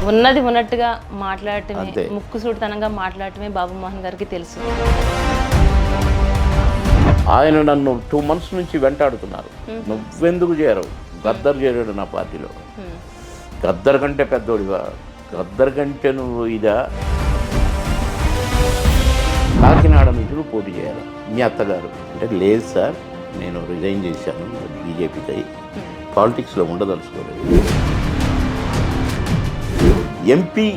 ఉన్నది ఉన్నట్టుగా మాట్లాడటమే, ముక్కుసూటితనంగా మాట్లాడటమే బాబుమోహన్ గారికి తెలుసు. ఆయన నన్ను 2 months నుంచి వెంటాడుతున్నారు. నువ్వెందుకు చేరవు? గద్దర్ చేరాడు నా పార్టీలో. గద్దర్ కంటే పెద్దోడివా? గద్దర్ కంటే నువ్వు ఇదా? కాకినాడ నుంచి నువ్వు పోటీ చేయాలి. మీ అత్తగారు అంటే లేదు సార్, నేను రిజైన్ చేశాను బీజేపీకి, పాలిటిక్స్లో ఉండదలుచుకోలేదు. ఎంపీ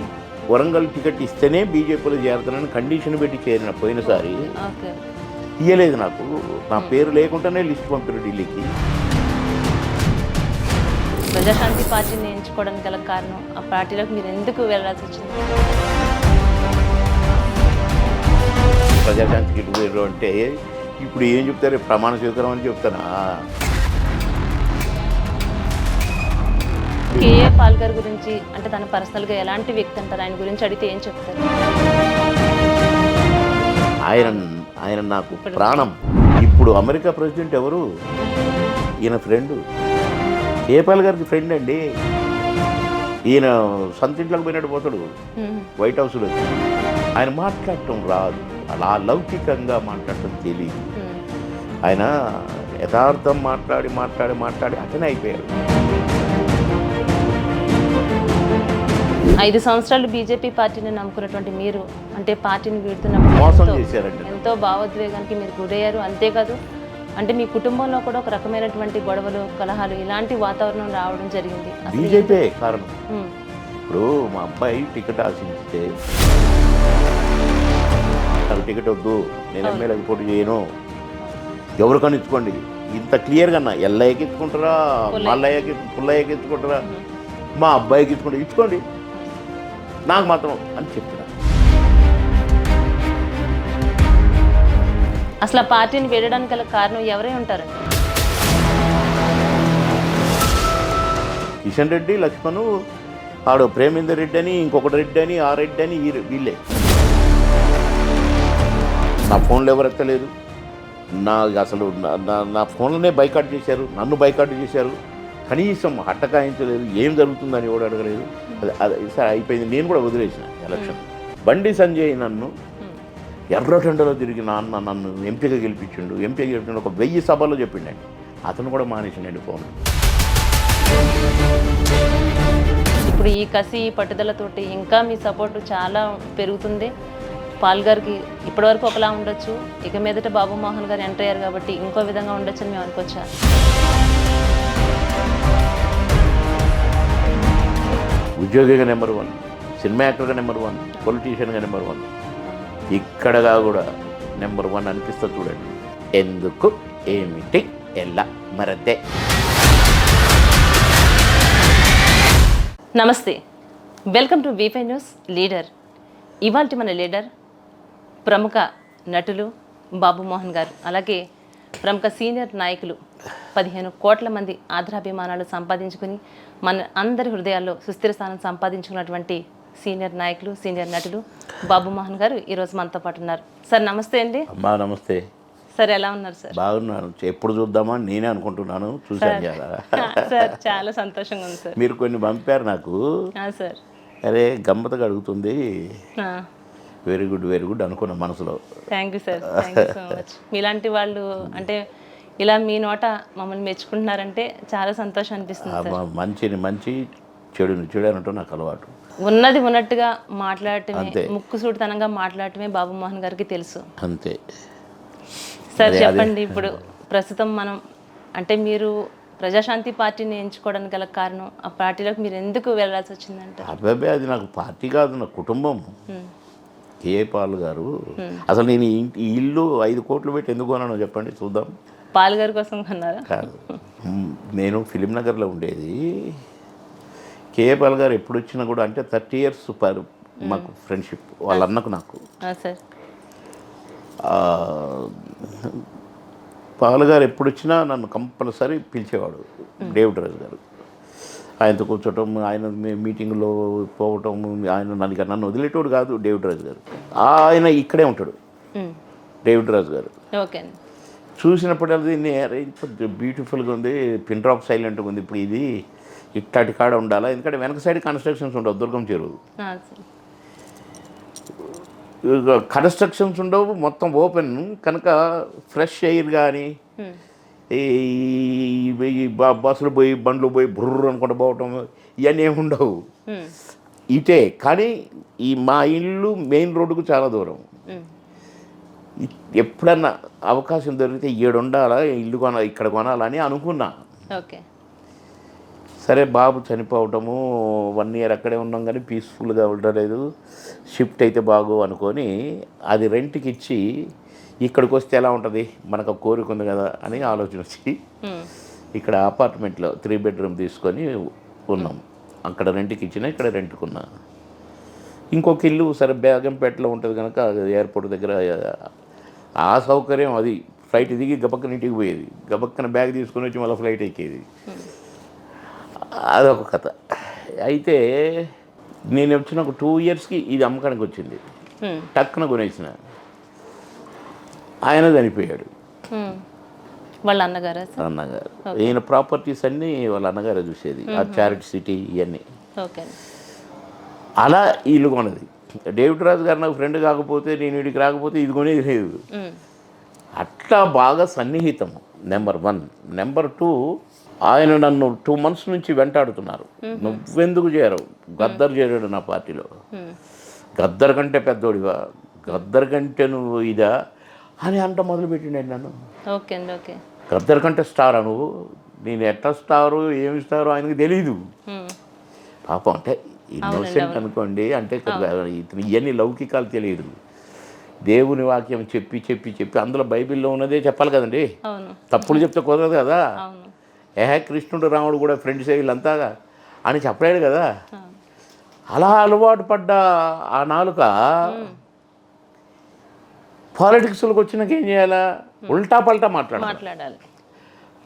వరంగల్ టికెట్ ఇస్తేనే బీజేపీలో చేరుతానని కండిషన్ పెట్టి చేరిన పోయినసారి ఇయ్యలేదు నాకు. నా పేరు లేకుండానే లిస్ట్ పంపారు ఢిల్లీకి. ప్రజాశాంతి పార్టీని ఎంచుకోవడానికి గల కారణం, ఆ పార్టీలోకి మీరు ఎందుకు వెళ్ళాల్సి వచ్చింది? ప్రజాశాంతికి ఇటు అంటే ఇప్పుడు ఏం చెప్తారు? ప్రమాణ స్వీకారం అని చెప్తానా? కేఏ పాల్ గారి గురించి అంటే తన పర్సనల్గా ఎలాంటి వ్యక్తి అంటారు? ఆయన గురించి అడిగితే ఏం చెప్తారు? ఆయన నాకు ప్రాణం. ఇప్పుడు అమెరికా ప్రెసిడెంట్ ఎవరు? ఈయన ఫ్రెండు. కేఏ పాల్ గారికి ఫ్రెండ్ అండి. ఈయన సొంత ఇంట్లోకి పోయినట్టు పోతాడు వైట్ హౌస్లో. ఆయన మాట్లాడటం రాదు, అలా లౌకికంగా మాట్లాడటం తెలియదు. ఆయన యథార్థం మాట్లాడి మాట్లాడి మాట్లాడి అతనే అయిపోయాడు. 5 సంవత్సరాలు బీజేపీ పార్టీని నమ్ముకున్నటువంటి మీరు అంటే పార్టీని వీడుతున్నప్పుడు మోసం చేశారండి. ఎంతో భావోద్వేగానికి మీరు గురయ్యారు. అంతేకాదు అంటే మీ కుటుంబంలో కూడా ఒక రకమైనటువంటి గొడవలు, కలహాలు, ఇలాంటి వాతావరణం రావడం జరిగింది. బీజేపీ కారణం. ఇప్పుడు మా అబ్బాయి టికెట్ ఆశించితే నాకు టికెట్ వద్దు, నేను ఎమ్మెల్యేకి పోటీ చేయను, ఎవరికని ఇచ్చుకోండి, ఇంత క్లియర్గా అన్నా. ఎల్లయ్యకి ఇచ్చుకుంటారా, మల్లయ్యకి పుల్లయ్యకి ఇచ్చుకుంటారా, మా అబ్బాయికి ఇచ్చుకోండి, నాకు మాత్రం అని చెప్పిన. అసలు ఆ పార్టీని వీడడానికి గల కారణం ఎవరై ఉంటారండి? కిషన్ రెడ్డి, లక్ష్మణ్, ఆడు ప్రేమేందర్ రెడ్డి అని, ఇంకొకటి రెడ్డి అని, ఆ రెడ్డి అని, వీళ్ళే. నా ఫోన్లో ఎవరు ఎత్తలేదు. అసలు నా ఫోన్లోనే బైకాట్ చేశారు, నన్ను బైకాట్ చేశారు. కనీసం హట్టకాయించలేదు, ఏం జరుగుతుందని కూడా అడగలేదు. అది సరే అయిపోయింది, నేను కూడా వదిలేసిన ఎలక్షన్. బండి సంజయ్ నన్ను ఎర్రటెండలో తిరిగి నన్ను ఎంపీగా గెలిపించిండు. ఎంపీగా గెలిపించిండు ఒక 1000 సభల్లో చెప్పిండండి. అతను కూడా మానేసిండండి ఫోన్. ఇప్పుడు ఈ కసి, ఈ పట్టుదలతోటి ఇంకా మీ సపోర్టు చాలా పెరుగుతుంది. పాల్ గారికి ఇప్పటివరకు ఒకలా ఉండొచ్చు, ఇక మీదట బాబుమోహన్ గారు ఎంటర్ అయ్యారు కాబట్టి ఇంకో విధంగా ఉండొచ్చు అని మేము అనుకోవచ్చా? ఉద్యోగిగా నెంబర్ 1, సినిమా యాక్టర్గా నెంబర్ 1, పొలిటీషియన్గా నెంబర్ 1, ఇక్కడగా కూడా నెంబర్ 1 అనిపిస్తుంది చూడండి. ఎందుకు, ఏమిటి, ఎలా మరతే. నమస్తే, welcome to V5 news leader. ఇవాళ మన లీడర్ ప్రముఖ నటులు బాబుమోహన్ గారు, అలాగే ప్రముఖ సీనియర్ నాయకులు, 15 కోట్ల మంది ఆదరాభిమానాలు సంపాదించుకుని మన అందరి హృదయాల్లో సుస్థిర స్థానం సంపాదించుకున్నటువంటి సీనియర్ నాయకులు, సీనియర్ నటులు బాబుమోహన్ గారు ఈరోజు మనతో పాటు ఉన్నారు. సార్ నమస్తే అండి. అమ్మా నమస్తే సార్, ఎలా ఉన్నారు సార్? బాగున్నాను. ఎప్పుడు చూద్దామా నేనే అనుకుంటున్నాను, చూశాను కదా సార్. చాలా సంతోషంగా ఉంది సార్. మీరు కొన్ని పంపారు నాకు. సార్ అరే గమ్మతగా అడుగుతుంది, వెరీ గుడ్ అనుకున్నా మనసులో. Thank you sir, thank you so much. మీలాంటి వాళ్ళు అంటే ఇలా మీ నోట మమ్మల్ని మెచ్చుకుంటున్నారంటే చాలా సంతోషం అనిపిస్తుంది. మంచి చెడు అనటం నాకు అలవాటు. ఉన్నది ఉన్నట్టుగా మాట్లాడటమే, ముక్కుసూటితనంగా మాట్లాడటమే బాబుమోహన్ గారికి తెలుసు. అంతే సార్ చెప్పండి, ఇప్పుడు ప్రస్తుతం మనం అంటే మీరు ప్రజాశాంతి పార్టీని ఎంచుకోవడానికి గల కారణం, ఆ పార్టీలోకి మీరు ఎందుకు వెళ్ళాల్సి వచ్చిందంటే? అబ్బాయి అది నాకు పార్టీ కాదు, నా కుటుంబం. కేఏ పాల్ గారు, అసలు నేను ఈ ఇల్లు 5 కోట్లు పెట్టి ఎందుకు కొన్నానో చెప్పండి చూద్దాం. పాల్ గారి కోసం కొన్నారా? కాదు, నేను ఫిలిం నగర్లో ఉండేది. కేఏ పాల్ గారు ఎప్పుడు వచ్చినా కూడా అంటే 30 years మాకు ఫ్రెండ్షిప్, వాళ్ళ అన్నకు నాకు. సార్ పాల్ గారు ఎప్పుడు వచ్చినా నన్ను కంపల్సరీ పిలిచేవాడు. డేవిడ్ రాజు గారు ఆయనతో కూర్చోటం, ఆయన మీటింగ్లో పోవటం, ఆయన నన్ను వదిలేటోడు కాదు. డేవిడ్ రాజు గారు ఆయన ఇక్కడే ఉంటాడు. డేవిడ్ రాజు గారు ఓకే చూసినప్పుడు అది బ్యూటిఫుల్గా ఉంది, పిన్ డ్రాప్ సైలెంట్గా ఉంది, ఇప్పుడు ఇది ఇట్లాంటి కాడ ఉండాలా, ఎందుకంటే వెనక సైడ్ కన్స్ట్రక్షన్స్ ఉండవు దుర్గం చెరువు. ఆ, సార్. కన్స్ట్రక్షన్స్ ఉండవు, మొత్తం ఓపెన్ కనుక ఫ్రెష్ ఎయిర్ కానీ ఉమ్, ఈ బస్సులు పోయి బండ్లు పోయి బుర్రు అనుకుంటూ పోవటం ఇవన్నీ ఏమి ఉండవు. ఉమ్, ఇటే కానీ ఈ మా ఇల్లు మెయిన్ రోడ్డుకు చాలా దూరం. ఉమ్, ఎప్పుడన్నా అవకాశం దొరికితే ఉండాలా, ఇల్లు ఇక్కడ కొనాలని అనుకున్నా. ఓకే. సరే బాబు చనిపోవటము 1 year అక్కడే ఉన్నాం కానీ పీస్ఫుల్గా ఉండలేదు, షిఫ్ట్ అయితే బాగు అనుకొని అది రెంట్కి ఇచ్చి ఇక్కడికి వస్తే ఎలా ఉంటుంది, మనకు ఒక కోరిక ఉంది కదా అని ఆలోచన వచ్చి ఉమ్, ఇక్కడ అపార్ట్మెంట్లో 3 bedroom తీసుకొని ఉన్నాం. అక్కడ రెంట్కి ఇచ్చిన, ఇక్కడ రెంట్కున్నా. ఇంకొక ఇల్లు సరే బేగంపేటలో ఉంటుంది కనుక ఎయిర్పోర్ట్ దగ్గర ఆ సౌకర్యం, అది ఫ్లైట్ దిగి గబక్కన ఇంటికి పోయేది, గబక్కన బ్యాగ్ తీసుకొని వచ్చి మళ్ళీ ఫ్లైట్ ఎక్కేది. అదొక కథ. అయితే నేను వచ్చిన ఒక 2 yearsకి ఇది అమ్మకానికి వచ్చింది. ఉమ్, టక్కున కొనేసిన. ఆయన చనిపోయాడు, ఉమ్. వాళ్ళ అన్నగారా సార్? అన్నగారు. ఈయన ప్రాపర్టీస్ అన్నీ వాళ్ళ అన్నగారే చూసేది, ఆ చారిటీ సిటీ ఇవన్నీ. ఓకే. అలా ఇల్లు కొన్నది. డేవిడ్ రాజు గారు నాకు ఫ్రెండ్ కాకపోతే, నేను వీడికి రాకపోతే ఇది కొనేది లేదు. ఉమ్, అట్లా బాగా సన్నిహితం నెంబర్ 1. నెంబర్ 2, ఆయన నన్ను 2 months నుంచి వెంటాడుతున్నారు. నువ్వెందుకు చేరావు, గద్దర్ చేరాడు నా పార్టీలో, ఉమ్, గద్దర్ కంటే పెద్దోడివా, గద్దర్ కంటే నువ్వు ఇదా అని అంట మొదలుపెట్టిండే నన్ను. ఓకే అండి. ఓకే. గద్దర్ కంటే స్టారా నువ్వు, నేను ఎట్లా స్టారు ఏమి స్టారు ఆయనకు తెలీదు ఉమ్, పాపం. అంటే ఇన్నోసెంట్ అనుకోండి, అంటే ఇతను ఇవన్నీ లౌకికాలు తెలియదు. దేవుని వాక్యం చెప్పి చెప్పి చెప్పి అందులో బైబిల్లో ఉన్నదే చెప్పాలి కదండి, అవును, తప్పులు చెప్తే కుదరదు కదా. అవును. కృష్ణుడు రాముడు కూడా ఫ్రెండ్స్ వీళ్ళంతా అని చెప్పలేడు కదా. ఆ, అలా అలవాటు పడ్డ ఆ నాలుక పాలిటిక్స్లోకి వచ్చినాక ఏం చేయాలా, ఉల్టా పల్టా మాట్లాడాలి.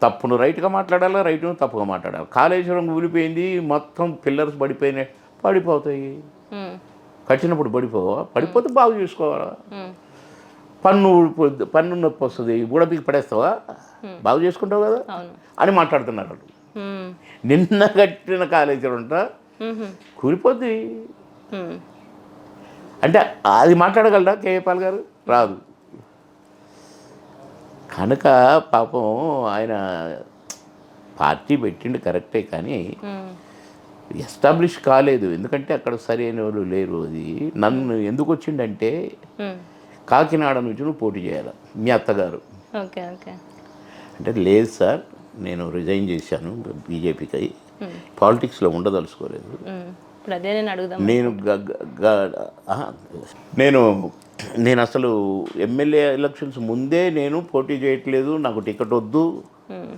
తప్పును రైట్గా మాట్లాడాలా, రైట్ను తప్పుగా మాట్లాడాలి. కాళేశ్వరం కూలిపోయింది, మొత్తం పిల్లర్స్ పడిపోయినాయి, పడిపోతాయి. ఉమ్, కట్టినప్పుడు పడిపోతే బాగు చూసుకోవాలా. ఉమ్, పన్ను నొప్పి వస్తుంది, బుడపికి పడేస్తావా, బాగు చేసుకుంటావు కదా అవును. అని మాట్లాడుతున్నారు వాళ్ళు. ఉమ్, నిన్న కట్టిన కాలేజీలో ఉంటా ఉహు, కూలిపోద్ది ఉమ్, అంటే అది మాట్లాడగలరా కేఏ పాల్ గారు? రాదు. కనుక పాపం ఆయన పార్టీ పెట్టిండు కరెక్టే, కానీ ఉమ్, ఎస్టాబ్లిష్ కాలేదు. ఎందుకంటే అక్కడ సరైన వాళ్ళు లేరు. అది నన్ను ఎందుకు వచ్చిండంటే, ఉమ్, కాకినాడ నుంచి నువ్వు పోటీ చేయాలి మీ అత్తగారు ఓకే. ఓకే. అంటే, లేదు సార్ నేను రిజైన్ చేశాను బీజేపీకి, పాలిటిక్స్లో ఉండదలుచుకోలేదు. ఉమ్, ఇప్పుడు అదే నేను అడుగుదాం. నేను అసలు ఎమ్మెల్యే ఎలక్షన్స్ ముందే నేను పోటీ చేయట్లేదు, నాకు టికెట్ వద్దు, ఉమ్,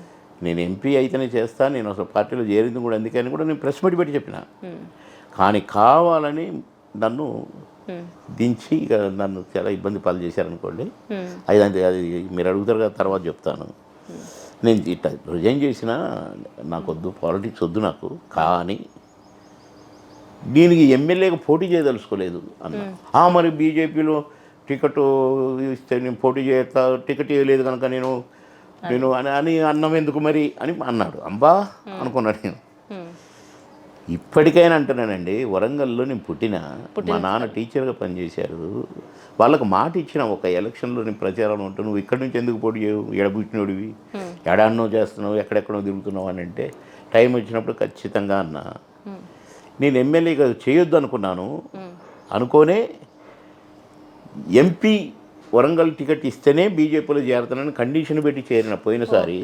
నేను ఎంపీ అయితేనే చేస్తాను, నేను అసలు పార్టీలో చేరింది కూడా అందుకని కూడా నేను ప్రెస్ మీట్ పెట్టి చెప్పిన. ఉమ్, కానీ కావాలని నన్ను ఉమ్, దించి ఇక నన్ను చాలా ఇబ్బంది పాలు చేశారనుకోండి. ఉమ్, అది మీరు అడుగుతారు కదా, తర్వాత చెప్తాను. నేను ఇట్లా రిజైన్ చేసినా నాకు వద్దు, పాలిటిక్స్ వద్దు నాకు, కానీ దీనికి ఎమ్మెల్యేగా పోటీ చేయదలుచుకోలేదు అన్న. మరి బీజేపీలో టికెట్ ఇస్తే నేను పోటీ చేస్తా, టికెట్ ఇవ్వలేదు కనుక నేను అని అన్నం ఎందుకు మరి అని అన్నాడు. అంబా అనుకున్నాను నేను. ఉమ్, ఇప్పటికైనా అంటున్నానండి, వరంగల్లో నేను పుట్టిన, మా నాన్న టీచర్గా పనిచేశారు. వాళ్ళకు మాట ఇచ్చిన, ఒక ఎలక్షన్లో నేను ప్రచారం ఉంటూ నువ్వు ఇక్కడి నుంచి ఎందుకు పోటీ చేయవు, ఎడబుట్టినోడివి, ఎడాన్నో చేస్తున్నావు, ఎక్కడెక్కడో తిరుగుతున్నావు అని అంటే, టైం వచ్చినప్పుడు ఖచ్చితంగా అన్నా. నేను ఎమ్మెల్యేగా చేయొద్దు అనుకున్నాను, అనుకోనే ఎంపీ వరంగల్ టికెట్ ఇస్తేనే బీజేపీలో చేరుతానని కండిషన్ పెట్టి చేరిన. పోయినసారి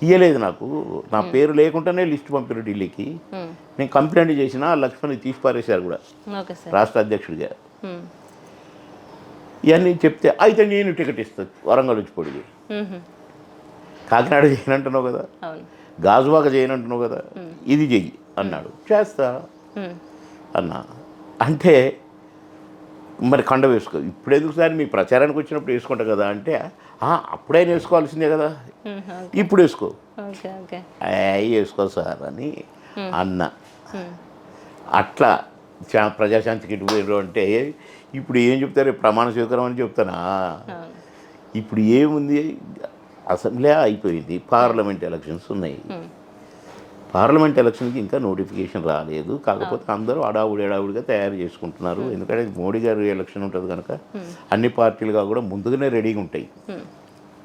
ఇయ్యలేదు నాకు, నా పేరు లేకుండానే లిస్ట్ పంపారు ఢిల్లీకి. నేను కంప్లైంట్ చేసిన, లక్ష్మణ్ తీసి పారేశారు కూడా రాష్ట్ర అధ్యక్షుడిగా. ఇవన్నీ చెప్తే అయితే నేను టికెట్ ఇస్తాను వరంగల్ వచ్చి పొడిగి, కాకినాడ చేయనంటున్నావు కదా, గాజువాక చేయనంటున్నావు కదా, ఇది చెయ్యి అన్నాడు. చేస్తా అన్నా. అంటే మరి కండ వేసుకో, ఇప్పుడు ఎందుకు సార్ మీ ప్రచారానికి వచ్చినప్పుడు వేసుకుంటా కదా అంటే, అప్పుడే వేసుకోవాల్సిందే కదా, ఇప్పుడు వేసుకో. వేసుకో సార్ అని అన్న. అట్లా ప్రజాశాంతికి ఇటు పోయారు అంటే ఇప్పుడు ఏం చెప్తారు, ప్రమాణ స్వీకారం అని చెప్తానా? ఇప్పుడు ఏముంది, అసెంబ్లీ అయిపోయింది, పార్లమెంట్ ఎలక్షన్స్ ఉన్నాయి. పార్లమెంట్ ఎలక్షన్కి ఇంకా నోటిఫికేషన్ రాలేదు. కాకపోతే అందరూ అడావుడిగా తయారు చేసుకుంటున్నారు. ఎందుకంటే మోడీ గారి ఎలక్షన్ ఉంటుంది కనుక అన్ని పార్టీలుగా కూడా ముందుగానే రెడీగా ఉంటాయి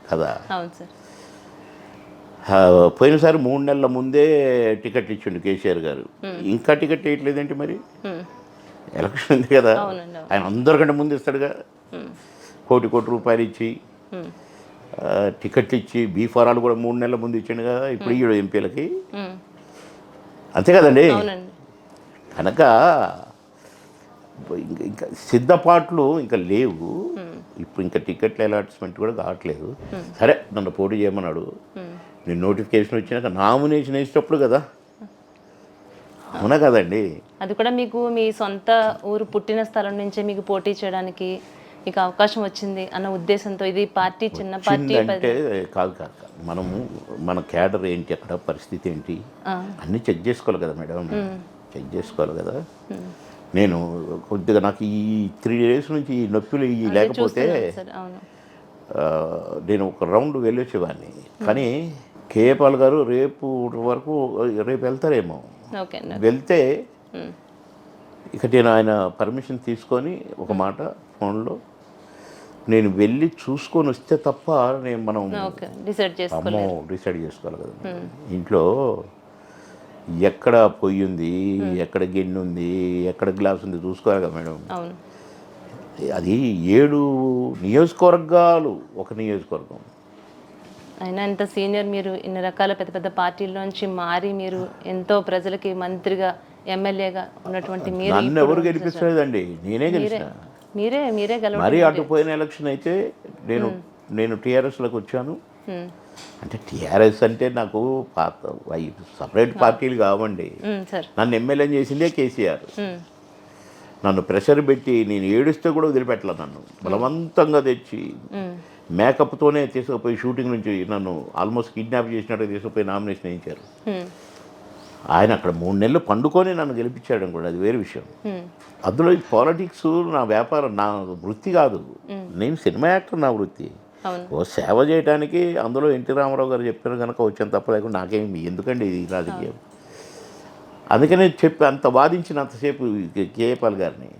కదా. అవును సార్. పోయినసారి 3 నెలల ముందే టికెట్లు ఇచ్చిండు కేసీఆర్ గారు. ఇంకా టికెట్ వేయట్లేదేంటి మరి? ఎలక్షన్ ఉంది కదా, ఆయన అందరికంటే ముందు ఇస్తాడుగా. కోటి రూపాయలు ఇచ్చి టికెట్లు ఇచ్చి బీఫారాలు కూడా 3 నెలల ముందు ఇచ్చిండు కదా. ఇప్పుడు ఈ ఎంపీలకి అంతే కదండి. కనుక ఇంకా సిద్ధపాట్లు ఇంకా లేవు. ఇప్పుడు ఇంకా టికెట్ల అలాట్మెంట్ కూడా కావట్లేదు. సరే, నన్ను పోటీ చేయమన్నాడు. నేను నోటిఫికేషన్ వచ్చినాక నామినేషన్ వేసేటప్పుడు కదా. అవునా కదండి. అది కూడా మీకు మీ సొంత ఊరు పుట్టిన స్థలం నుంచే మీకు పోటీ చేయడానికి మీకు అవకాశం వచ్చింది అన్న ఉద్దేశంతో. ఇది పార్టీ చిన్న పార్టీ అంటే కాదు. మన క్యాడర్ ఏంటి, అక్కడ పరిస్థితి ఏంటి అన్నీ చెక్ చేసుకోవాలి కదా మేడం. చెక్ చేసుకోవాలి కదా. నేను కొద్దిగా నాకు ఈ 3 days నుంచి ఈ నొప్పులు లేకపోతే నేను ఒక రౌండ్ వెళ్ళొచ్చేవాడిని. కానీ కేపాల్ గారు రేపు వెళ్తారేమో. వెళ్తే ఇక నేను ఆయన పర్మిషన్ తీసుకొని ఒక మాట ఫోన్లో నేను వెళ్ళి చూసుకొని వస్తే తప్ప మనం డిసైడ్ చేసుకోవాలి కదా. ఇంట్లో ఎక్కడ పొయ్యి ఉంది, ఎక్కడ గిన్నె ఉంది, ఎక్కడ గ్లాస్ ఉంది చూసుకోవాలి కదా మేడం. అది 7 నియోజకవర్గాలు ఒక నియోజకవర్గం. అయినా ఇంత సీనియర్ మీరు, ఇన్ని రకాల పెద్ద పెద్ద పార్టీల్లోంచి మారి మీరు ఎంతో ప్రజలకి మంత్రిగా ఎమ్మెల్యేగా ఉన్నటువంటి మీరు నన్ను ఎవరు గెలిపించలేదండి, నేనే గెలిచిన. మీరే గెలవ. మరీ అటుపోయిన ఎలక్షన్ అయితే నేను టీఆర్ఎస్లోకి వచ్చాను. అంటే టీఆర్ఎస్ అంటే నాకు సపరేట్ పార్టీలు కావండి. నన్ను ఎమ్మెల్యే చేసిందే కేసీఆర్. నన్ను ప్రెషర్ పెట్టి నేను ఏడుస్తే కూడా వదిలిపెట్టలేదు. నన్ను బలవంతంగా తెచ్చి మేకప్తోనే తీసుకుపోయి షూటింగ్ నుంచి నన్ను ఆల్మోస్ట్ కిడ్నాప్ చేసినట్టుగా తీసుకుపోయి నామినేషన్ వేయించారు. ఆయన అక్కడ 3 నెలలు పండుకొని నన్ను గెలిపించాడు కూడా, అది వేరే విషయం. అందులో ఈ పాలిటిక్స్ నా వ్యాపారం, నా వృత్తి కాదు. నేను సినిమా యాక్టర్, నా వృత్తి. ఓ సేవ చేయడానికి అందులో ఎన్టీ రామారావు గారు చెప్పారు కనుక వచ్చాను తప్ప, లేకుండా నాకేమి ఎందుకండి ఇది రాజకీయం. అందుకనే చెప్పి అంత వాదించినంతసేపు కేపాల్ గారిని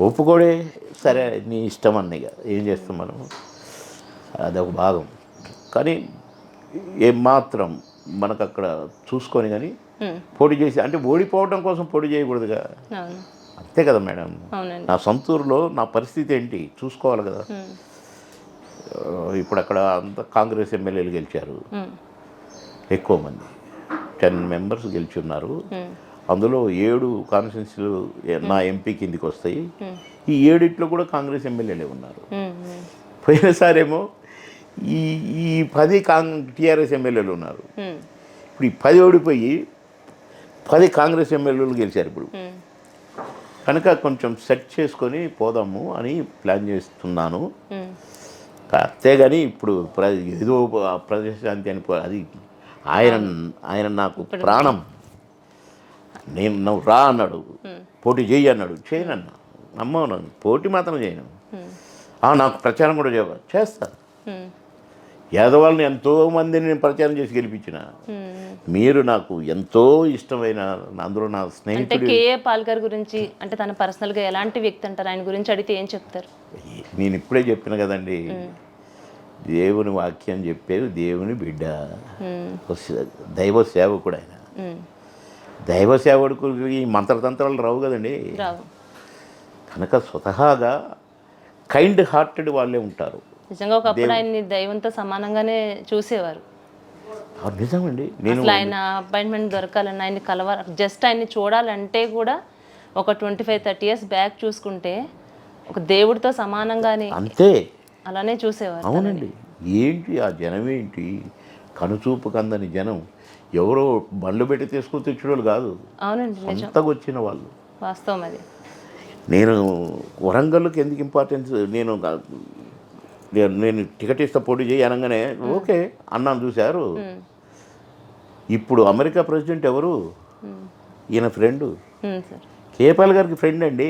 ఒప్పుకోడే. సరే నీ ఇష్టం అన్నయ్య, ఏం చేస్తాం మనం, అదొక భాగం. కానీ ఏమాత్రం మనకు అక్కడ చూసుకొని కానీ పోటీ చేసి, అంటే ఓడిపోవడం కోసం పోటీ చేయకూడదుగా. అంతే కదా మేడం. నా సొంతూరులో నా పరిస్థితి ఏంటి చూసుకోవాలి కదా. ఇప్పుడు అక్కడ అంత కాంగ్రెస్ ఎమ్మెల్యేలు గెలిచారు, ఎక్కువ మంది 10 members గెలిచి ఉన్నారు. అందులో 7 కాన్స్టిట్యున్సీలు నా ఎంపీ కిందికి వస్తాయి. ఈ 7 కూడా కాంగ్రెస్ ఎమ్మెల్యేలే ఉన్నారు. పోయినసారేమో ఈ 10 టీఆర్ఎస్ ఎమ్మెల్యేలు ఉన్నారు. ఇప్పుడు ఈ 10 ఓడిపోయి 10 కాంగ్రెస్ ఎమ్మెల్యేలు గెలిచారు ఇప్పుడు. కనుక కొంచెం సెట్ చేసుకొని పోదాము అని ప్లాన్ చేస్తున్నాను. అంతేగాని ఇప్పుడు ఏదో ప్రజాశాంతి అని అది ఆయన నాకు ప్రాణం. నువ్వు రా అన్నాడు, పోటీ చేయి అన్నాడు, చేయనన్నా. నమ్మను, పోటీ మాత్రం చేయను. నాకు ప్రచారం కూడా చేస్తా. యాదవాళ్ళని ఎంతోమందిని నేను ప్రచారం చేసి గెలిపించిన. మీరు నాకు ఎంతో ఇష్టమైన, అందులో నా స్నేహితుడు కేఏ పాల్ గారి గురించి, అంటే తన పర్సనల్గా ఎలాంటి వ్యక్తి అంటారు, ఆయన గురించి అడిగితే ఏం చెప్తారు? నేను ఇప్పుడే చెప్పిన కదండి, దేవుని వాక్యం చెప్పేది దేవుని బిడ్డ, దైవ సేవకుడు ఆయన. దైవ సేవకుడికి ఈ మంత్రతంత్రాలు రావు కదండి. కనుక స్వతహాగా కైండ్ హార్టెడ్ వాళ్ళే ఉంటారు. నిజంగా ఒకప్పుడు ఆయన్ని దైవంతో సమానంగానే చూసేవారు. నిజమండి. నేను ఆయన అపాయింట్మెంట్ దొరకాలన్నా, ఆయన్ని కలవాలి, జస్ట్ ఆయన్ని చూడాలంటే కూడా ఒక 25-30 years బ్యాక్ చూసుకుంటే ఒక దేవుడితో సమానంగానే అంతే అలానే చూసేవారు. అవునండి. ఏంటి ఆ జనం, ఏంటి కనుచూపు కందని జనం. ఎవరో బండ్లు పెట్టి తీసుకొని తెచ్చేవాళ్ళు కాదు. అవునండి, అంతగా వచ్చిన వాళ్ళు. వాస్తవం అది. నేను వరంగల్కి ఎందుకు ఇంపార్టెన్స్, నేను టికెట్ ఇస్తా పోటీ చేయి అనగానే ఓకే అన్నాను. చూశారు. ఇప్పుడు అమెరికా ప్రెసిడెంట్ ఎవరు? ఈయన ఫ్రెండు, కేపాల్ గారికి ఫ్రెండ్ అండి.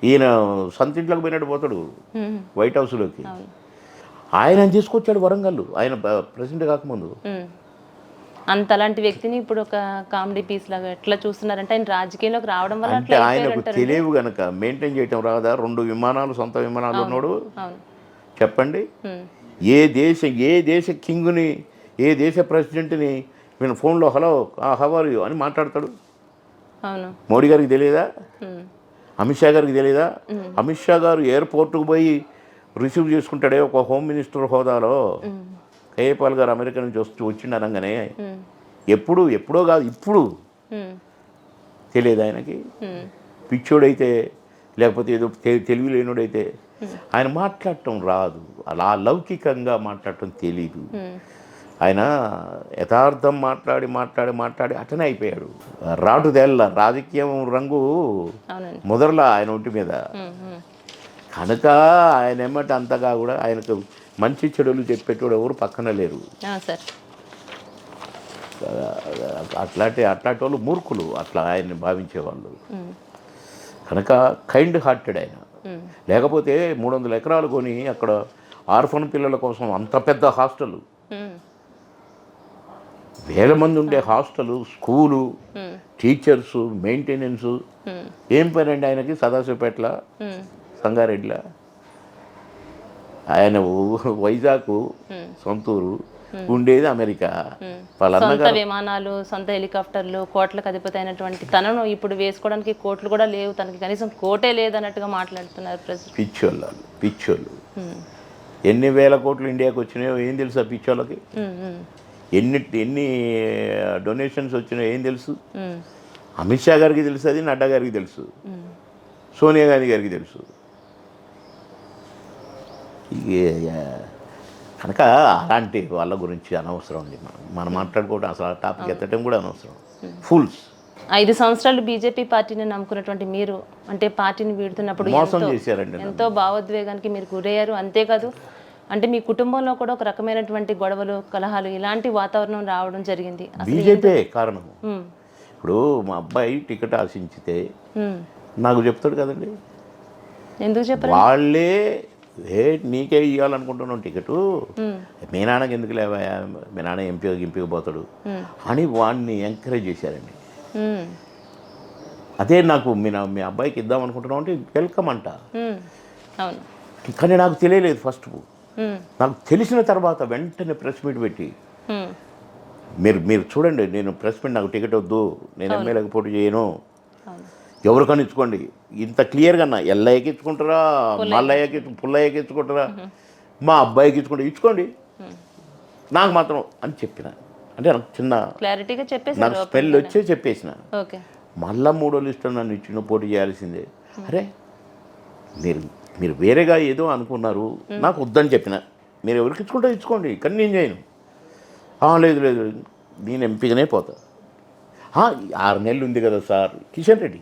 ఈయన సొంత ఇంట్లోకి పోయినట్టు పోతాడు వైట్ హౌస్లోకి. ఆయన తీసుకొచ్చాడు వరంగల్, ఆయన ప్రెసిడెంట్ కాకముందు. అంతలాంటి వ్యక్తిని ఇప్పుడు ఒక కామెడీ పీస్ లాగా ఎట్లా చూస్తున్నారంటే ఆయన రాజకీయంలోకి రావడం వల్ల అంటే అట్లా ఆయనకు అయిపోయారంటారు. తెలియవు గనక మెయింటైన్ చేయటం రాదా? 2 విమానాలు సొంత విమానాలు ఉన్నాడు. అవును. చెప్పండి, ఏ దేశ కింగ్ని, ఏ దేశ ప్రెసిడెంట్ని నేను ఫోన్లో హలో హౌ ఆర్ యు అని మాట్లాడతాడు? అవును. మోడీ గారికి తెలియదా? ఉమ్. అమిత్ షా గారికి తెలియదా? అమిత్ షా గారు ఎయిర్పోర్ట్కు పోయి రిసీవ్ చేసుకుంటాడే ఒక హోమ్ మినిస్టర్ హోదాలో. కేఏపాల్ గారు అమెరికా నుంచి వచ్చిండు అనగానే ఎప్పుడో కాదు ఇప్పుడు తెలియదు ఆయనకి. పిచ్చోడైతే లేకపోతే ఏదో తెలివి లేనుడైతే ఆయన మాట్లాడటం రాదు, అలా లౌకికంగా మాట్లాడటం తెలీదు. ఆయన యథార్థం మాట్లాడి అటనే అయిపోయాడు. రాటుదేళ్ళ రాజకీయం రంగు ముదరలా ఆయన ఒంటి మీద. కనుక ఆయన ఏమంటే అంతగా కూడా ఆయనకు మంచి చెడులు చెప్పేటోడు ఎవరు పక్కన లేరు. అట్లాంటి వాళ్ళు మూర్ఖులు, అట్లా ఆయన్ని భావించేవాళ్ళు. కనుక కైండ్ హార్టెడ్ ఆయన. లేకపోతే 300 ఎకరాలు కొని అక్కడ ఆర్ఫన్ పిల్లల కోసం అంత పెద్ద హాస్టల్, వేల మంది ఉండే హాస్టలు, స్కూలు, టీచర్సు, మెయింటెనెన్సు. ఏం పనండి ఆయనకి? సదాశివపేటల, సంగారెడ్డిలో. ఆయన వైజాగ్ సొంతూరు, ఉండేది అమెరికా. సొంత విమానాలు, సొంత హెలికాప్టర్లు, కోట్లకు అధిపతి అయినటువంటి తనను ఇప్పుడు వేసుకోవడానికి కోట్లు కూడా లేవు, తనకి కనీసం కోటే లేదన్నట్టుగా మాట్లాడుతున్నారు ప్రజలు. పిచ్చోళ్ళు ఎన్ని వేల కోట్లు ఇండియాకి వచ్చినాయో ఏం తెలుసు ఆ పిచ్చోళ్ళకి? ఎన్ని డొనేషన్స్ వచ్చినాయో ఏం తెలుసు? అమిత్ షా గారికి తెలుసు, అది నడ్డా గారికి తెలుసు, సోనియా గాంధీ గారికి తెలుసు. కనుక అలాంటి వాళ్ళ గురించి అనవసరం అండి. మనం మాట్లాడుకోవడం, అసలు ఆ టాపిక్ ఎత్తడం కూడా అనవసరం. ఫుల్స్. 5 సంవత్సరాలు బీజేపీ పార్టీని నమ్ముకున్నటువంటి మీరు, అంటే పార్టీని వీడుతున్నప్పుడు మోసం చేశారండి, ఎంతో భావోద్వేగానికి మీరు గురయ్యారు. అంతేకాదు, అంటే మీ కుటుంబంలో కూడా ఒక రకమైనటువంటి గొడవలు, కలహాలు, ఇలాంటి వాతావరణం రావడం జరిగింది. బీజేపీ కారణం. ఇప్పుడు మా అబ్బాయి టికెట్ ఆశించితే నాకు చెప్తాడు కదండి. ఎందుకు చెప్పారు? వాళ్ళే నీకే ఇవ్వాలనుకుంటున్నాం టికెటు, మీ నాన్నకి ఎందుకు లేవా, మీ నాన్న ఎంపీకి పోతాడు అని వాడిని ఎంకరేజ్ చేశారండి. అదే నాకు మీ అబ్బాయికి ఇద్దాం అనుకుంటున్నాం అంటే వెల్కమ్ అంట. కానీ నాకు తెలియలేదు ఫస్ట్. నాకు తెలిసిన తర్వాత వెంటనే ప్రెస్ మీట్ పెట్టి, మీరు చూడండి, నేను ప్రెస్ మీట్, నాకు టికెట్ వద్దు, నేను ఎమ్మెల్యేకి పోటీ చేయను, ఎవరికైనా ఇచ్చుకోండి, ఇంత క్లియర్గా నా ఎల్లయ్యకి ఇచ్చుకుంటారా, మల్లయ్యకి పుల్లయ్యకి ఇచ్చుకుంటారా, మా అబ్బాయికి ఇచ్చుకోండి, నాకు మాత్రం అని చెప్పిన. అంటే నాకు చిన్న క్లారిటీగా చెప్పేసి, నాకు స్మెల్ వచ్చే చెప్పేసిన. మళ్ళా 3వ లిస్టులో నన్ను ఇచ్చిన పోటీ చేయాల్సిందే. అరే మీరు వేరేగా ఏదో అనుకున్నారు, నాకు వద్దని చెప్పిన. మీరు ఎవరికి ఇచ్చుకోండి, కానీ నేను చేయను. లేదు నేను ఎంపీగానే పోతా. 6 నెలలు ఉంది కదా సార్ కిషన్ రెడ్డి,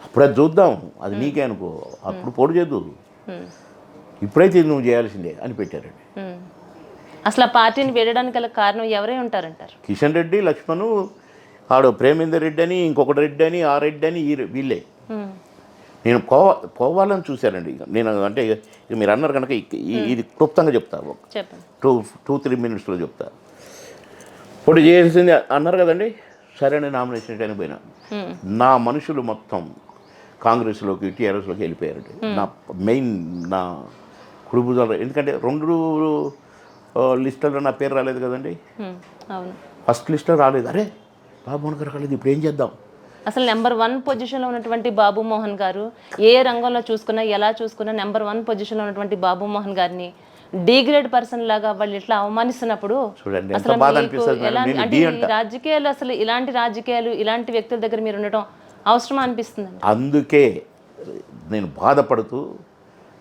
అప్పుడు అది చూద్దాం, అది నీకే అనుకో, అప్పుడు పోటీ చేద్దు, ఇప్పుడైతే నువ్వు చేయాల్సిందే అని పెట్టారండి. అసలు ఆ పార్టీని వేయడానికి గల కారణం ఎవరై ఉంటారంటారు? కిషన్ రెడ్డి, లక్ష్మణు, ఆడు ప్రేమేందర్ రెడ్డి అని, ఇంకొకటి రెడ్డి అని, ఆ రెడ్డి అని, వీళ్ళే. నేను పోవాలని చూశానండి. నేను అంటే మీరు అన్నారు కనుక ఇది క్లుప్తంగా చెప్తా, 2-3 మినిట్స్లో చెప్తా. పోటీ చేయాల్సింది అన్నారు కదండి, సరైన నామినేషన్ అని పోయినా. నా మనుషులు మొత్తం కాంగ్రెస్లోకి, టీఆర్ఎస్లోకి వెళ్ళిపోయారండి. నా కుడుబుదాలు, ఎందుకంటే 2 లిస్టుల్లో నా పేరు రాలేదు కదండి. ఫస్ట్ లిస్ట్లో రాలేదు. అరే బాబు మోహన్ గారు రాలేదు, ఇప్పుడు ఏం చేద్దాం? అసలు నెంబర్ 1 పొజిషన్లో ఉన్నటువంటి బాబు మోహన్ గారు, ఏ రంగంలో చూసుకున్నా, ఎలా చూసుకున్నా నెంబర్ 1 పొజిషన్లో ఉన్నటువంటి బాబు మోహన్ గారిని డిగ్రేడ్ పర్సన్ లాగా వాళ్ళు ఇట్లా అవమానిస్తున్నప్పుడు రాజకీయాలు, అసలు ఇలాంటి రాజకీయాలు, ఇలాంటి వ్యక్తుల దగ్గర మీరు ఉండటం అవసరమా అనిపిస్తుంది? అందుకే నేను బాధపడుతూ